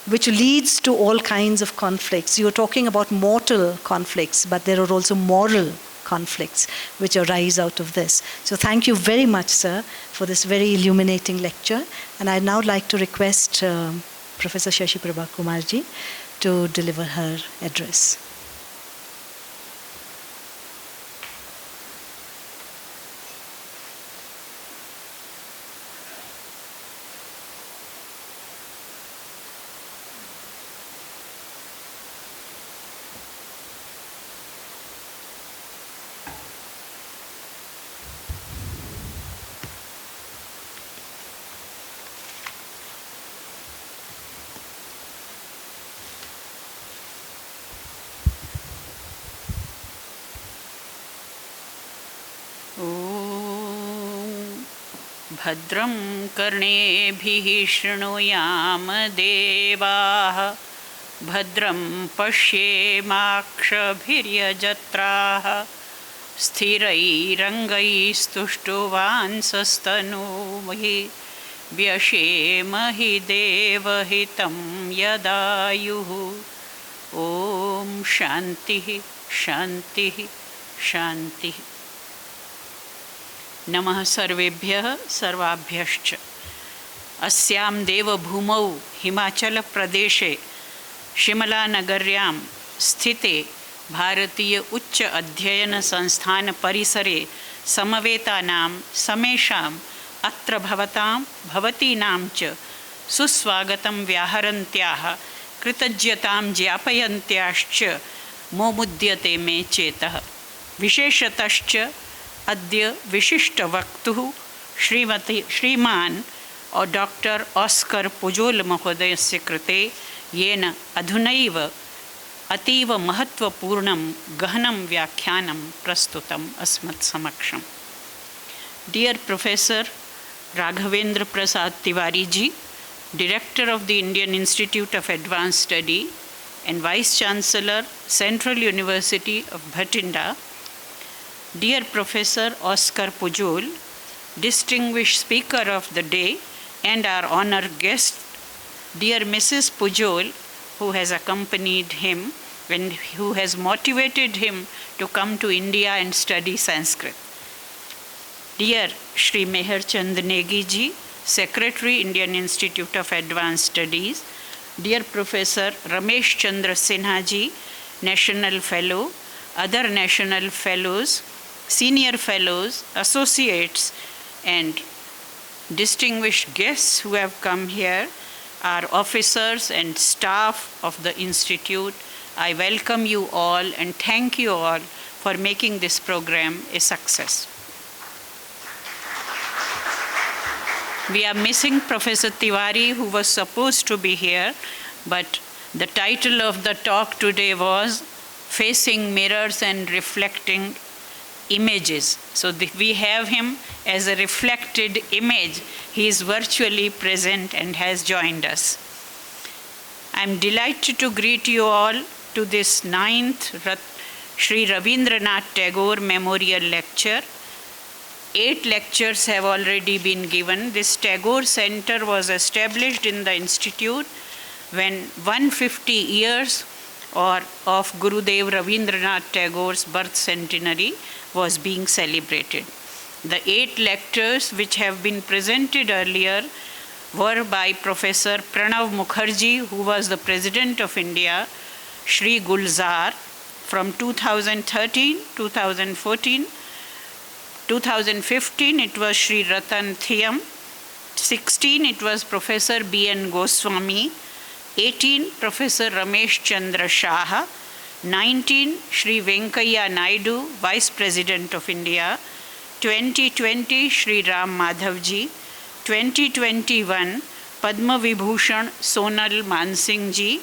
A: which leads to all kinds of conflicts. You're talking about mortal conflicts, but there are also moral conflicts which arise out of this. So thank you very much, sir, for this very illuminating lecture. And I'd now like to request Professor Shashi Prabha Kumarji to deliver her address.
D: भद्रं कर्णेभिः शृणुयाम देवाः भद्रं पश्येमाक्षभिर्यजत्राः स्थिरैरङ्गैस्तुष्टुवांसस्तनूभिः व्यशेमहि देवहितं यदायुः ॐ शान्तिः शान्तिः शान्तिः। नमः सर्वेभ्यः सर्वाभ्यश्च। अस्यां देवभूमौ हिमाचलप्रदेशे शिमलानगर्यां स्थिते भारतीय उच्च अध्ययन संस्थान परिसरे समवेतानां समेषाम् अत्र भवतां भवतीनां च सुस्वागतं व्याहरन्त्याः कृतज्ञतां ज्ञापयन्त्याश्च मोमुद्यते मे चेतः। विशेषतश्च अद्य विशिष्टवक्तुः श्रीमान् डॉक्टर ऑस्कर पुजोल महोदयस्य कृते येन अधुनैव अतीव महत्वपूर्णं गहनं व्याख्यानं प्रस्तुतम् अस्मत्समक्षम्। Dear Professor Raghavendra Prasad Tiwari ji, Director of the Indian Institute of Advanced Study and Vice Chancellor, Central University of Bhatinda, dear Professor Oscar Pujol, distinguished speaker of the day and our honored guest, dear Mrs. Pujol, who has accompanied him and who has motivated him to come to India and study Sanskrit, dear Shri Meher Chand Negi ji, Secretary, Indian Institute of Advanced Studies, dear Professor Ramesh Chandra Sinha ji, National Fellow, other National Fellows, Senior Fellows, Associates, and distinguished guests who have come here, our officers and staff of the Institute, I welcome you all and thank you all for making this program a success. We are missing Professor Tiwari, who was supposed to be here, but the title of the talk today was Facing Mirrors and Reflecting Images. So we have him as a reflected image. He is virtually present and has joined us. I am delighted to greet you all to this 9th Sri Rabindra Nath Tagore Memorial Lecture. 8 lectures have already been given. This Tagore Center was established in the Institute when 150 years of Gurudev Rabindranath Tagore's birth centenary was being celebrated. The 8 lectures which have been presented earlier were by Professor Pranav Mukherjee, who was the President of India, Shri Gulzar from 2013, 2014, 2015 it was Shri Ratan Thiyam, 16, it was Professor B.N. Goswami. 18, Professor Ramesh Chandra Shah. 19, Shri Venkaiah Naidu, Vice President of India. 2020, Shri Ram Madhavji. 2021, Padma Vibhushan Sonal Mansingh ji.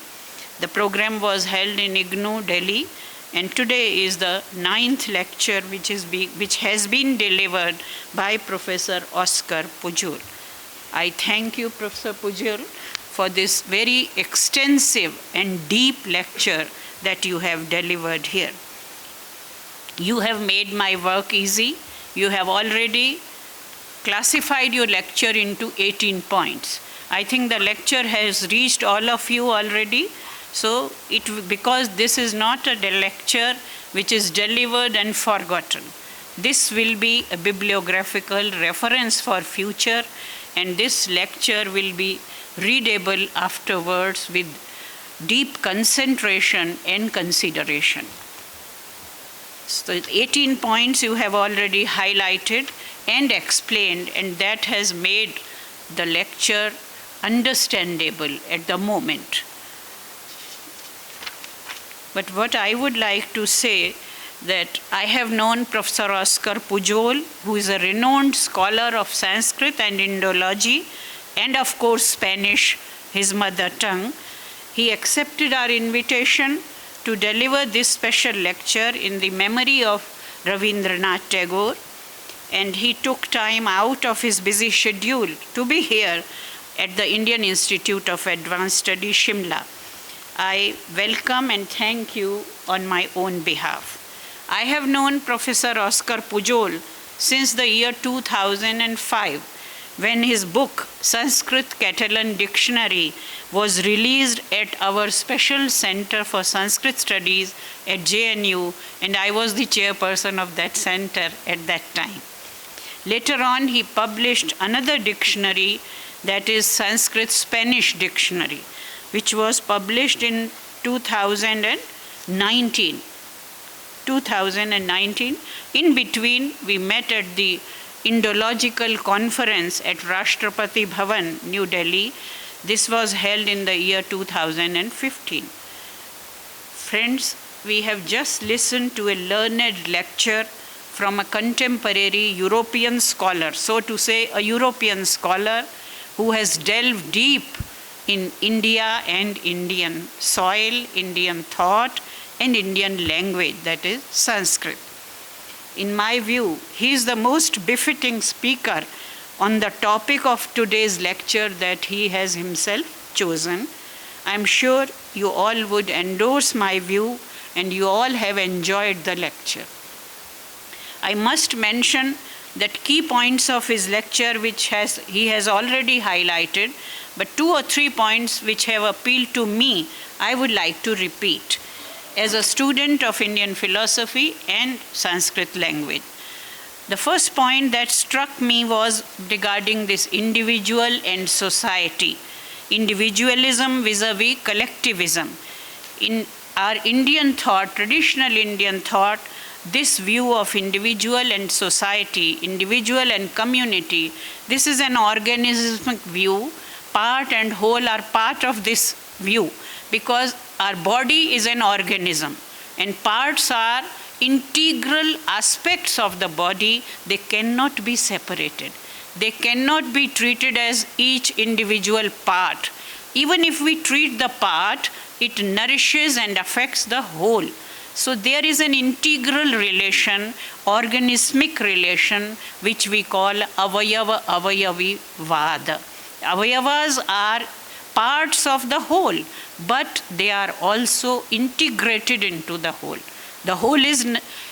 D: The program was held in IGNOU, Delhi, and today is the 9th lecture which has been delivered by Professor Oscar Pujol. I thank you, Professor Pujol, for this very extensive and deep lecture that you have delivered here. You have made my work easy. You have already classified your lecture into 18 points. I think the lecture has reached all of you already. So, because this is not a lecture which is delivered and forgotten. This will be a bibliographical reference for future, and this lecture will be readable afterwards with deep concentration and consideration. So 18 points you have already highlighted and explained, and that has made the lecture understandable at the moment. But what I would like to say, that I have known Professor Oscar Pujol, who is a renowned scholar of Sanskrit and Indology, and of course Spanish, his mother tongue. He accepted our invitation to deliver this special lecture in the memory of Rabindra Nath Tagore, and he took time out of his busy schedule to be here at the Indian Institute of Advanced Studies, Shimla. I welcome and thank you on my own behalf. I have known Professor Oscar Pujol since the year 2005, when his book Sanskrit Catalan Dictionary was released at our Special Center for Sanskrit Studies at JNU, and I was the chairperson of that center at that time. Later on, he published another dictionary, that is Sanskrit Spanish Dictionary, which was published in 2019. In between, we met at the Indological Conference at Rashtrapati Bhavan, New Delhi. This was held in the year 2015. Friends, we have just listened to a learned lecture from a contemporary European scholar, so to say a European scholar who has delved deep in India and Indian soil, Indian thought, and Indian language, that is Sanskrit. In my view, he is the most befitting speaker on the topic of today's lecture that he has himself chosen. I am sure you all would endorse my view, and you all have enjoyed the lecture. I must mention that key points of his lecture which he has already highlighted, but 2 or 3 points which have appealed to me, I would like to repeat as a student of Indian philosophy and Sanskrit language. The first point that struck me was regarding this individual and society, individualism vis-a-vis collectivism. In our Indian thought, traditional Indian thought, this view of individual and society, individual and community, this is an organismic view. Part and whole are part of this view, because our body is an organism and parts are integral aspects of the body. They cannot be separated. They cannot be treated as each individual part. Even if we treat the part, it nourishes and affects the whole. So there is an integral relation, organismic relation, which we call avayava avayavi vada. Avayavas are parts of the whole, but they are also integrated into the whole. The whole is,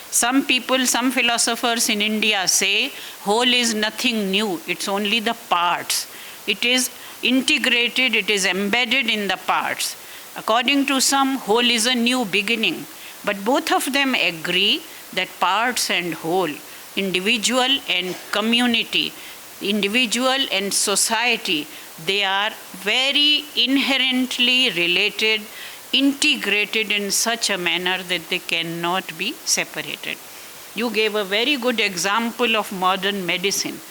D: some philosophers in India say, whole is nothing new, it's only the parts. It is integrated, it is embedded in the parts. According to some, whole is a new beginning. But both of them agree that parts and whole, individual and community, individual and society, they are very inherently related, integrated in such a manner that they cannot be separated. You gave a very good example of modern medicine.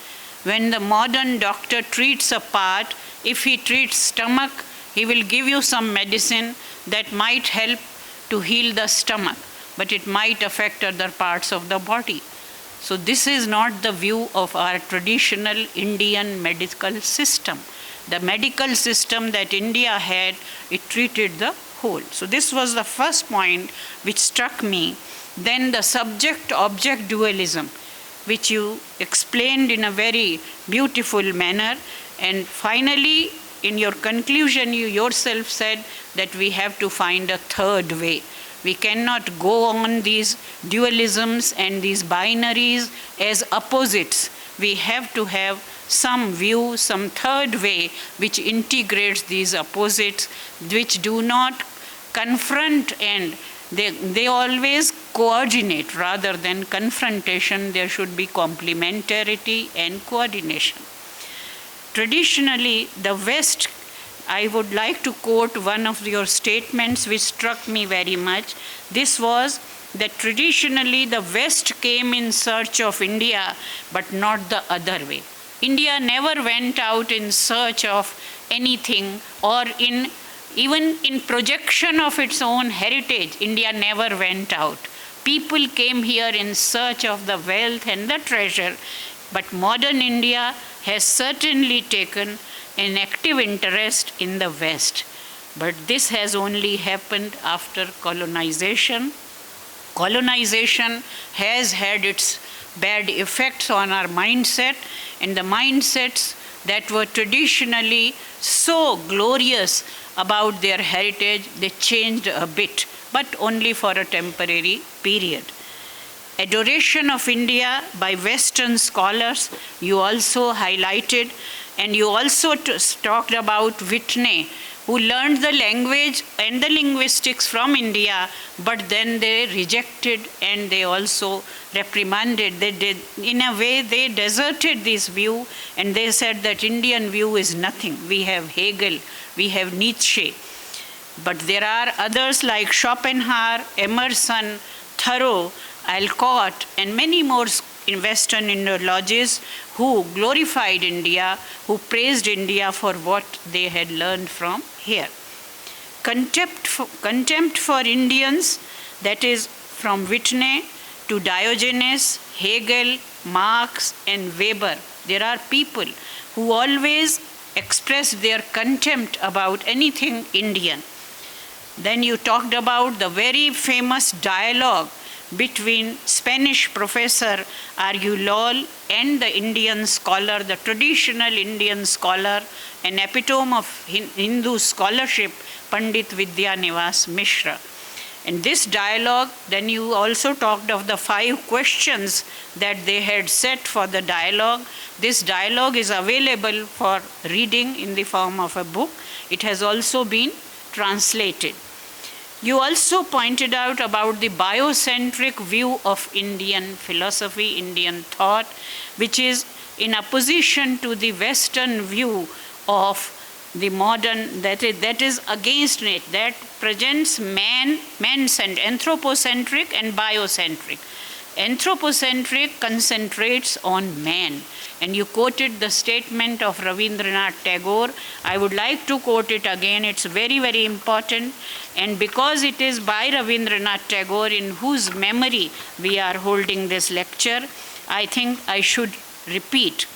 D: When the modern doctor treats a part, if he treats stomach, he will give you some medicine that might help to heal the stomach, but it might affect other parts of the body. So this is not the view of our traditional Indian medical system. The medical system that India had, it treated the whole. So this was the first point which struck me. Then the subject-object dualism, which you explained in a very beautiful manner. And finally, in your conclusion, you yourself said that we have to find a third way. We cannot go on these dualisms and these binaries as opposites. We have to have some view, some third way which integrates these opposites, which do not confront, and they always coordinate rather than confrontation. There should be complementarity and coordination. Traditionally, the West, I would like to quote one of your statements which struck me very much. This was that traditionally the West came in search of India, but not the other way. India never went out in search of anything, or even in projection of its own heritage. India never went out. People came here in search of the wealth and the treasure, but modern India has certainly taken an active interest in the West. But this has only happened after colonization. Colonization has had its bad effects on our mindset, and the mindsets that were traditionally so glorious about their heritage, they changed a bit, but only for a temporary period. Adoration of India by Western scholars, you also highlighted, and you also talked about Whitney, who learned the language and the linguistics from India, but then they rejected and they also reprimanded. They did, in a way, they deserted this view, and they said that Indian view is nothing. We have Hegel, we have Nietzsche. But there are others like Schopenhauer, Emerson, Thoreau, Alcott, and many more in Western Indologists who glorified India, who praised India for what they had learned from here. Contempt for Indians, that is from Whitney to Diogenes, Hegel, Marx, and Weber. There are people who always express their contempt about anything Indian. Then you talked about the very famous dialogue between Spanish professor Argullol and the Indian scholar, the traditional Indian scholar, an epitome of Hindu scholarship, Pandit Vidyanivas Mishra. And this dialogue, then you also talked of the 5 questions that they had set for the dialogue. This dialogue is available for reading in the form of a book. It has also been translated. You also pointed out about the biocentric view of Indian philosophy, Indian thought, which is in opposition to the Western view of the modern, that is against it, that presents man-centric, anthropocentric and biocentric. Anthropocentric concentrates on man. And you quoted the statement of Rabindra Nath Tagore. I would like to quote it again. It's very, very important. And because it is by Rabindra Nath Tagore, in whose memory we are holding this lecture, I think I should repeat.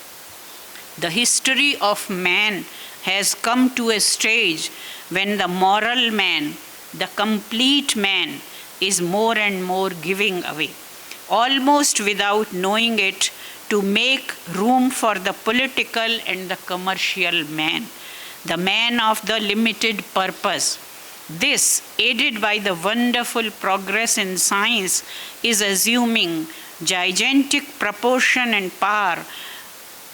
D: The history of man has come to a stage when the moral man, the complete man, is more and more giving away, almost without knowing it, to make room for the political and the commercial man, the man of the limited purpose. This, aided by the wonderful progress in science, is assuming gigantic proportion and power,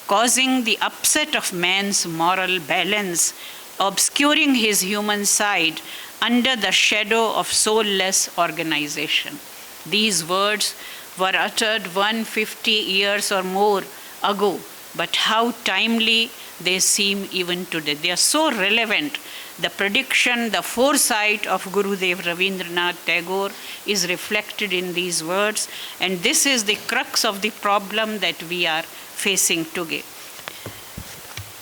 D: causing the upset of man's moral balance, obscuring his human side under the shadow of soulless organization. These words were uttered 150 years or more ago, but how timely they seem even today. They are so relevant. The prediction, the foresight of Gurudev Rabindranath Tagore is reflected in these words, and this is the crux of the problem that we are facing today.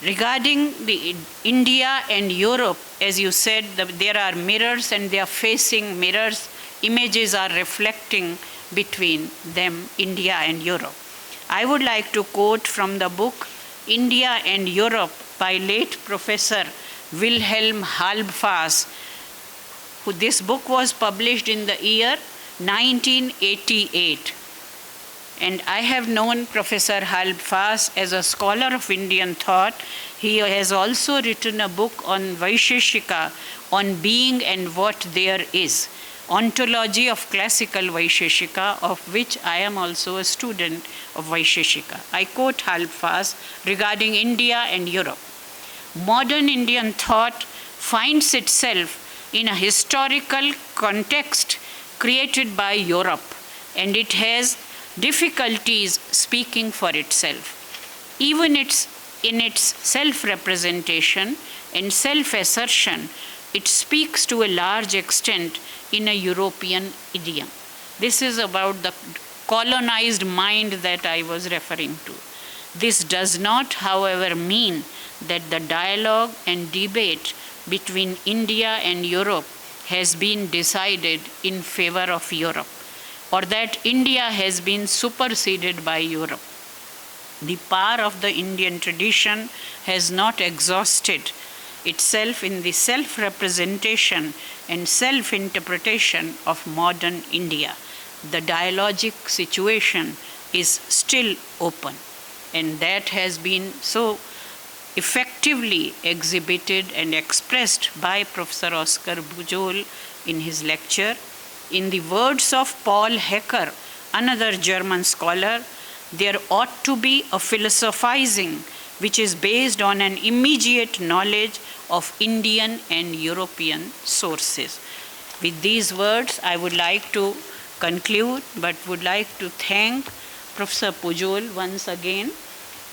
D: Regarding the India and Europe, as you said, there are mirrors and they are facing mirrors. Images are reflecting between them, India and Europe. I would like to quote from the book India and Europe by late Professor Wilhelm Halbfass. This book was published in the year 1988. And I have known Professor Halbfass as a scholar of Indian thought. He has also written a book on Vaisheshika, on being and what there is, Ontology of Classical Vaisheshika, of which I am also a student of Vaisheshika. I quote Halbfass regarding India and Europe. Modern Indian thought finds itself in a historical context created by Europe, and it has difficulties speaking for itself. Even in its self-representation and self-assertion, it speaks to a large extent in a European idiom. This is about the colonized mind that I was referring to. This does not, however, mean that the dialogue and debate between India and Europe has been decided in favor of Europe, or that India has been superseded by Europe. The power of the Indian tradition has not exhausted itself in the self-representation and self-interpretation of modern India. The dialogic situation is still open, and that has been so effectively exhibited and expressed by Professor Oscar Pujol in his lecture. In the words of Paul Hecker, another German scholar, there ought to be a philosophizing which is based on an immediate knowledge of Indian and European sources. With these words, I would like to conclude, but would like to thank Professor Pujol once again.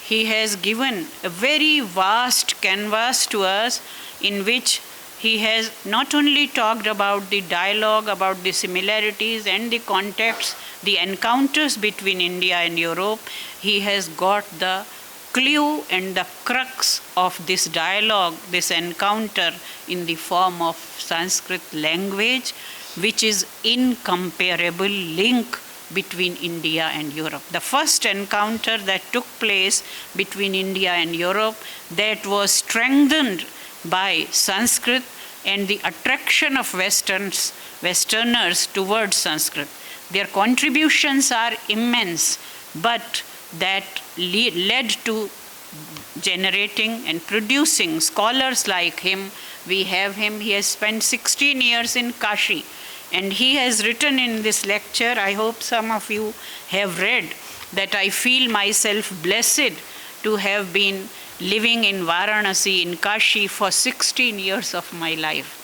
D: He has given a very vast canvas to us in which he has not only talked about the dialogue, about the similarities and the contexts, the encounters between India and Europe, he has got the clue and the crux of this dialogue, this encounter in the form of Sanskrit language, which is incomparable link between India and Europe. The first encounter that took place between India and Europe, that was strengthened by Sanskrit and the attraction of Westerners towards Sanskrit. Their contributions are immense, but that led to generating and producing scholars like him. We have him, he has spent 16 years in Kashi, and he has written in this lecture, I hope some of you have read, that I feel myself blessed to have been living in Varanasi, in Kashi, for 16 years of my life.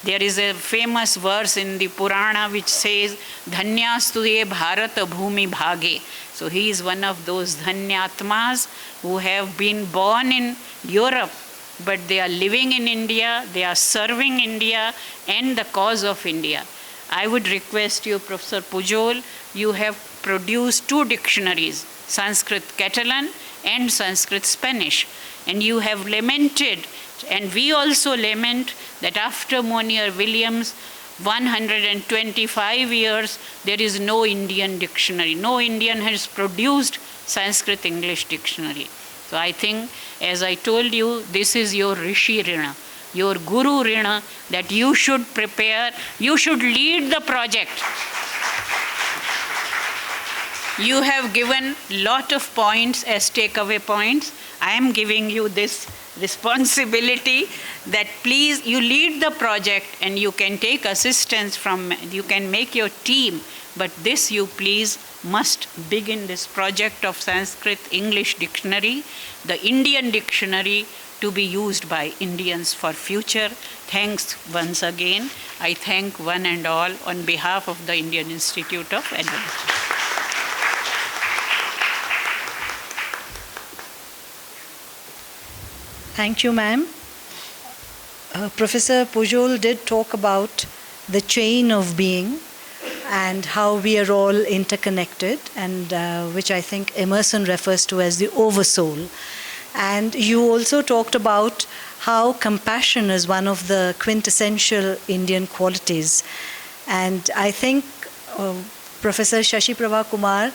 D: There is a famous verse in the Purana which says, Dhanyastu ye Bharata Bhumi Bhage. So he is one of those Dhanyatmas who have been born in Europe, but they are living in India, they are serving India and the cause of India. I would request you, Professor Pujol, you have produced 2 dictionaries, Sanskrit Catalan and Sanskrit Spanish, and you have lamented, and we also lament, that after Monier Williams, 125 years, there is no Indian dictionary. No Indian has produced Sanskrit English dictionary. So I think, as I told you, this is your Rishi Rina, your Guru Rina, that you should prepare, you should lead the project. You have given lot of points as takeaway points. I am giving you this responsibility that please you lead the project, and you can take assistance from, you can make your team, but this you please must begin this project of Sanskrit English dictionary, the Indian dictionary, to be used by Indians for future. Thanks once again. I thank one and all on behalf of the Indian Institute of Administration.
A: Thank you, ma'am. Professor Pujol did talk about the chain of being and how we are all interconnected, and which I think Emerson refers to as the oversoul. And you also talked about how compassion is one of the quintessential Indian qualities. And I think Professor Shashi Prabha Kumar,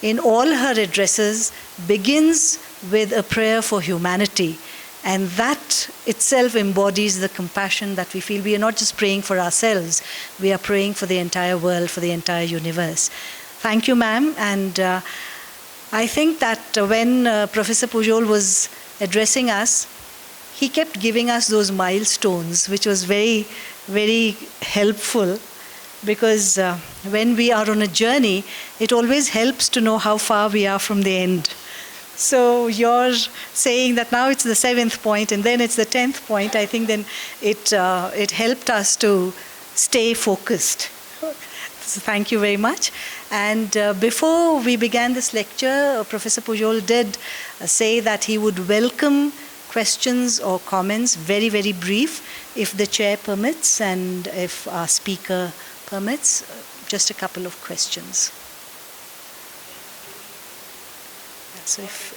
A: in all her addresses, begins with a prayer for humanity. And that itself embodies the compassion that we feel. We are not just praying for ourselves, we are praying for the entire world, for the entire universe. Thank you, ma'am. And I think that when Professor Pujol was addressing us, he kept giving us those milestones, which was very, very helpful, because when we are on a journey, it always helps to know how far we are from the end. So you're saying that now it's the 7th point and then it's the 10th point. I think then it helped us to stay focused. So thank you very much. And before we began this lecture, Professor Pujol did say that he would welcome questions or comments, very, very brief, if the chair permits and if our speaker permits. Just a couple of questions. So if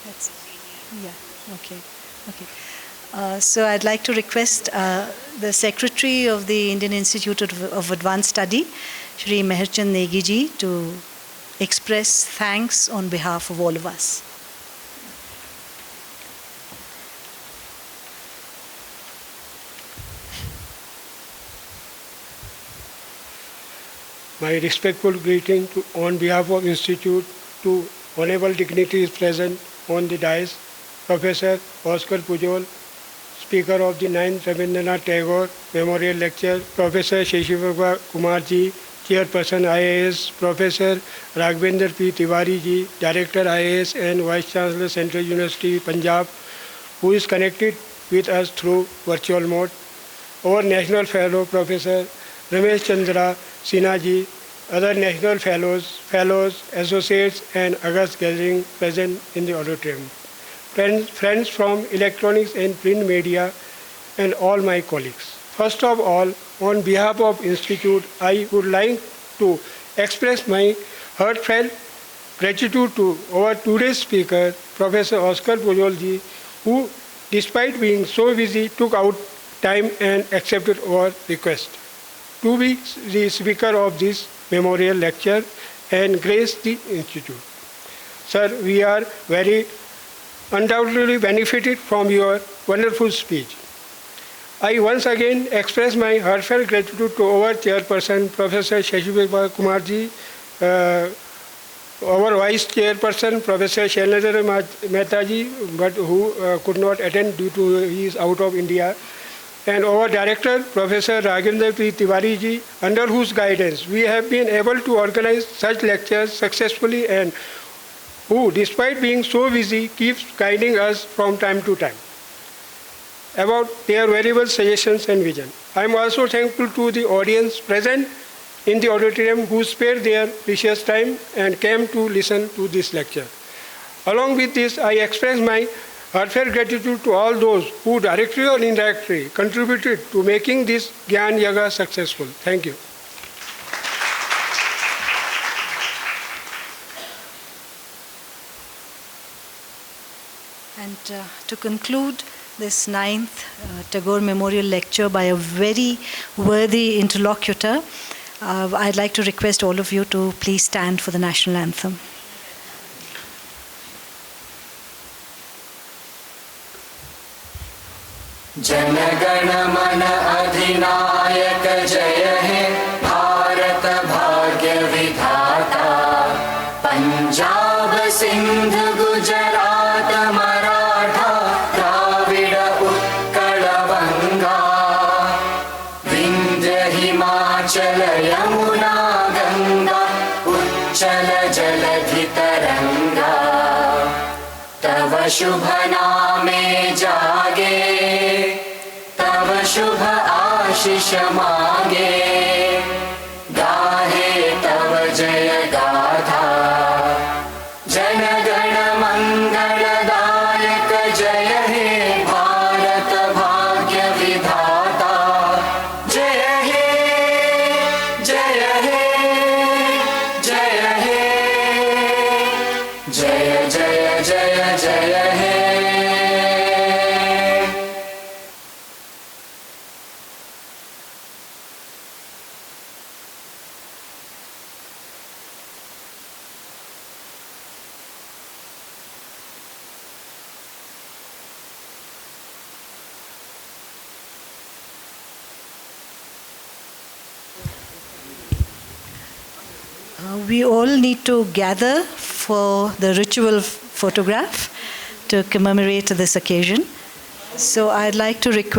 A: that's, yeah, okay. So I'd like to request the Secretary of the Indian Institute of Advanced Study, Shri Meherchand Negi ji, to express thanks on behalf of all of us.
E: My respectful greeting on behalf of Institute to honorable dignitaries present on the dais, Professor Oscar Pujol, Speaker of the 9th Rabindra Nath Tagore Memorial Lecture, Professor Shashi Prabha Kumar ji, Chairperson IIAS, Professor Rabindra P. Tiwari ji, Director IIAS and Vice Chancellor Central University, Punjab, who is connected with us through virtual mode, our National Fellow, Professor Ramesh Chandra Sinha ji, other national fellows, associates and August gathering present in the auditorium. Friends from electronics and print media and all my colleagues. First of all, on behalf of Institute, I would like to express my heartfelt gratitude to our today's speaker, Professor Oscar Pujol ji, who, despite being so busy, took out time and accepted our request to be the speaker of this memorial lecture and grace the Institute. Sir, we are very undoubtedly benefited from your wonderful speech. I once again express my heartfelt gratitude to our chairperson, Professor Shashi Prabha Kumar ji, our vice chairperson, Professor Shailendra Mehta ji, but who could not attend due to he is out of India, and our director, Professor Rabindra P. Tiwari ji, under whose guidance we have been able to organize such lectures successfully and who, despite being so busy, keeps guiding us from time to time about their valuable suggestions and vision. I am also thankful to the audience present in the auditorium who spared their precious time and came to listen to this lecture. Along with this, I express my heartfelt gratitude to all those who directly or indirectly contributed to making this Gyan Yaga successful. Thank you.
A: And to conclude this 9th Tagore Memorial Lecture by a very worthy interlocutor, I'd like to request all of you to please stand for the national anthem.
F: Jana Gana मन अधिनायक जय हे भारत भाग्य विधाता पंजाब सिंध गुजरात मराठा द्राविड़ उत्कल बंगा विंध्य हिमाचल यमुना गंगा उच्चल जलधि तरंगा तव शुभ नामे जागे तव शुभ आशीष मांगे गाहे तव जय गाथा जन गण मंगलदायक जय हे भारत भाग्य विधाता जय हे
A: we all need to gather for the ritual photograph to commemorate this occasion. So I'd like to request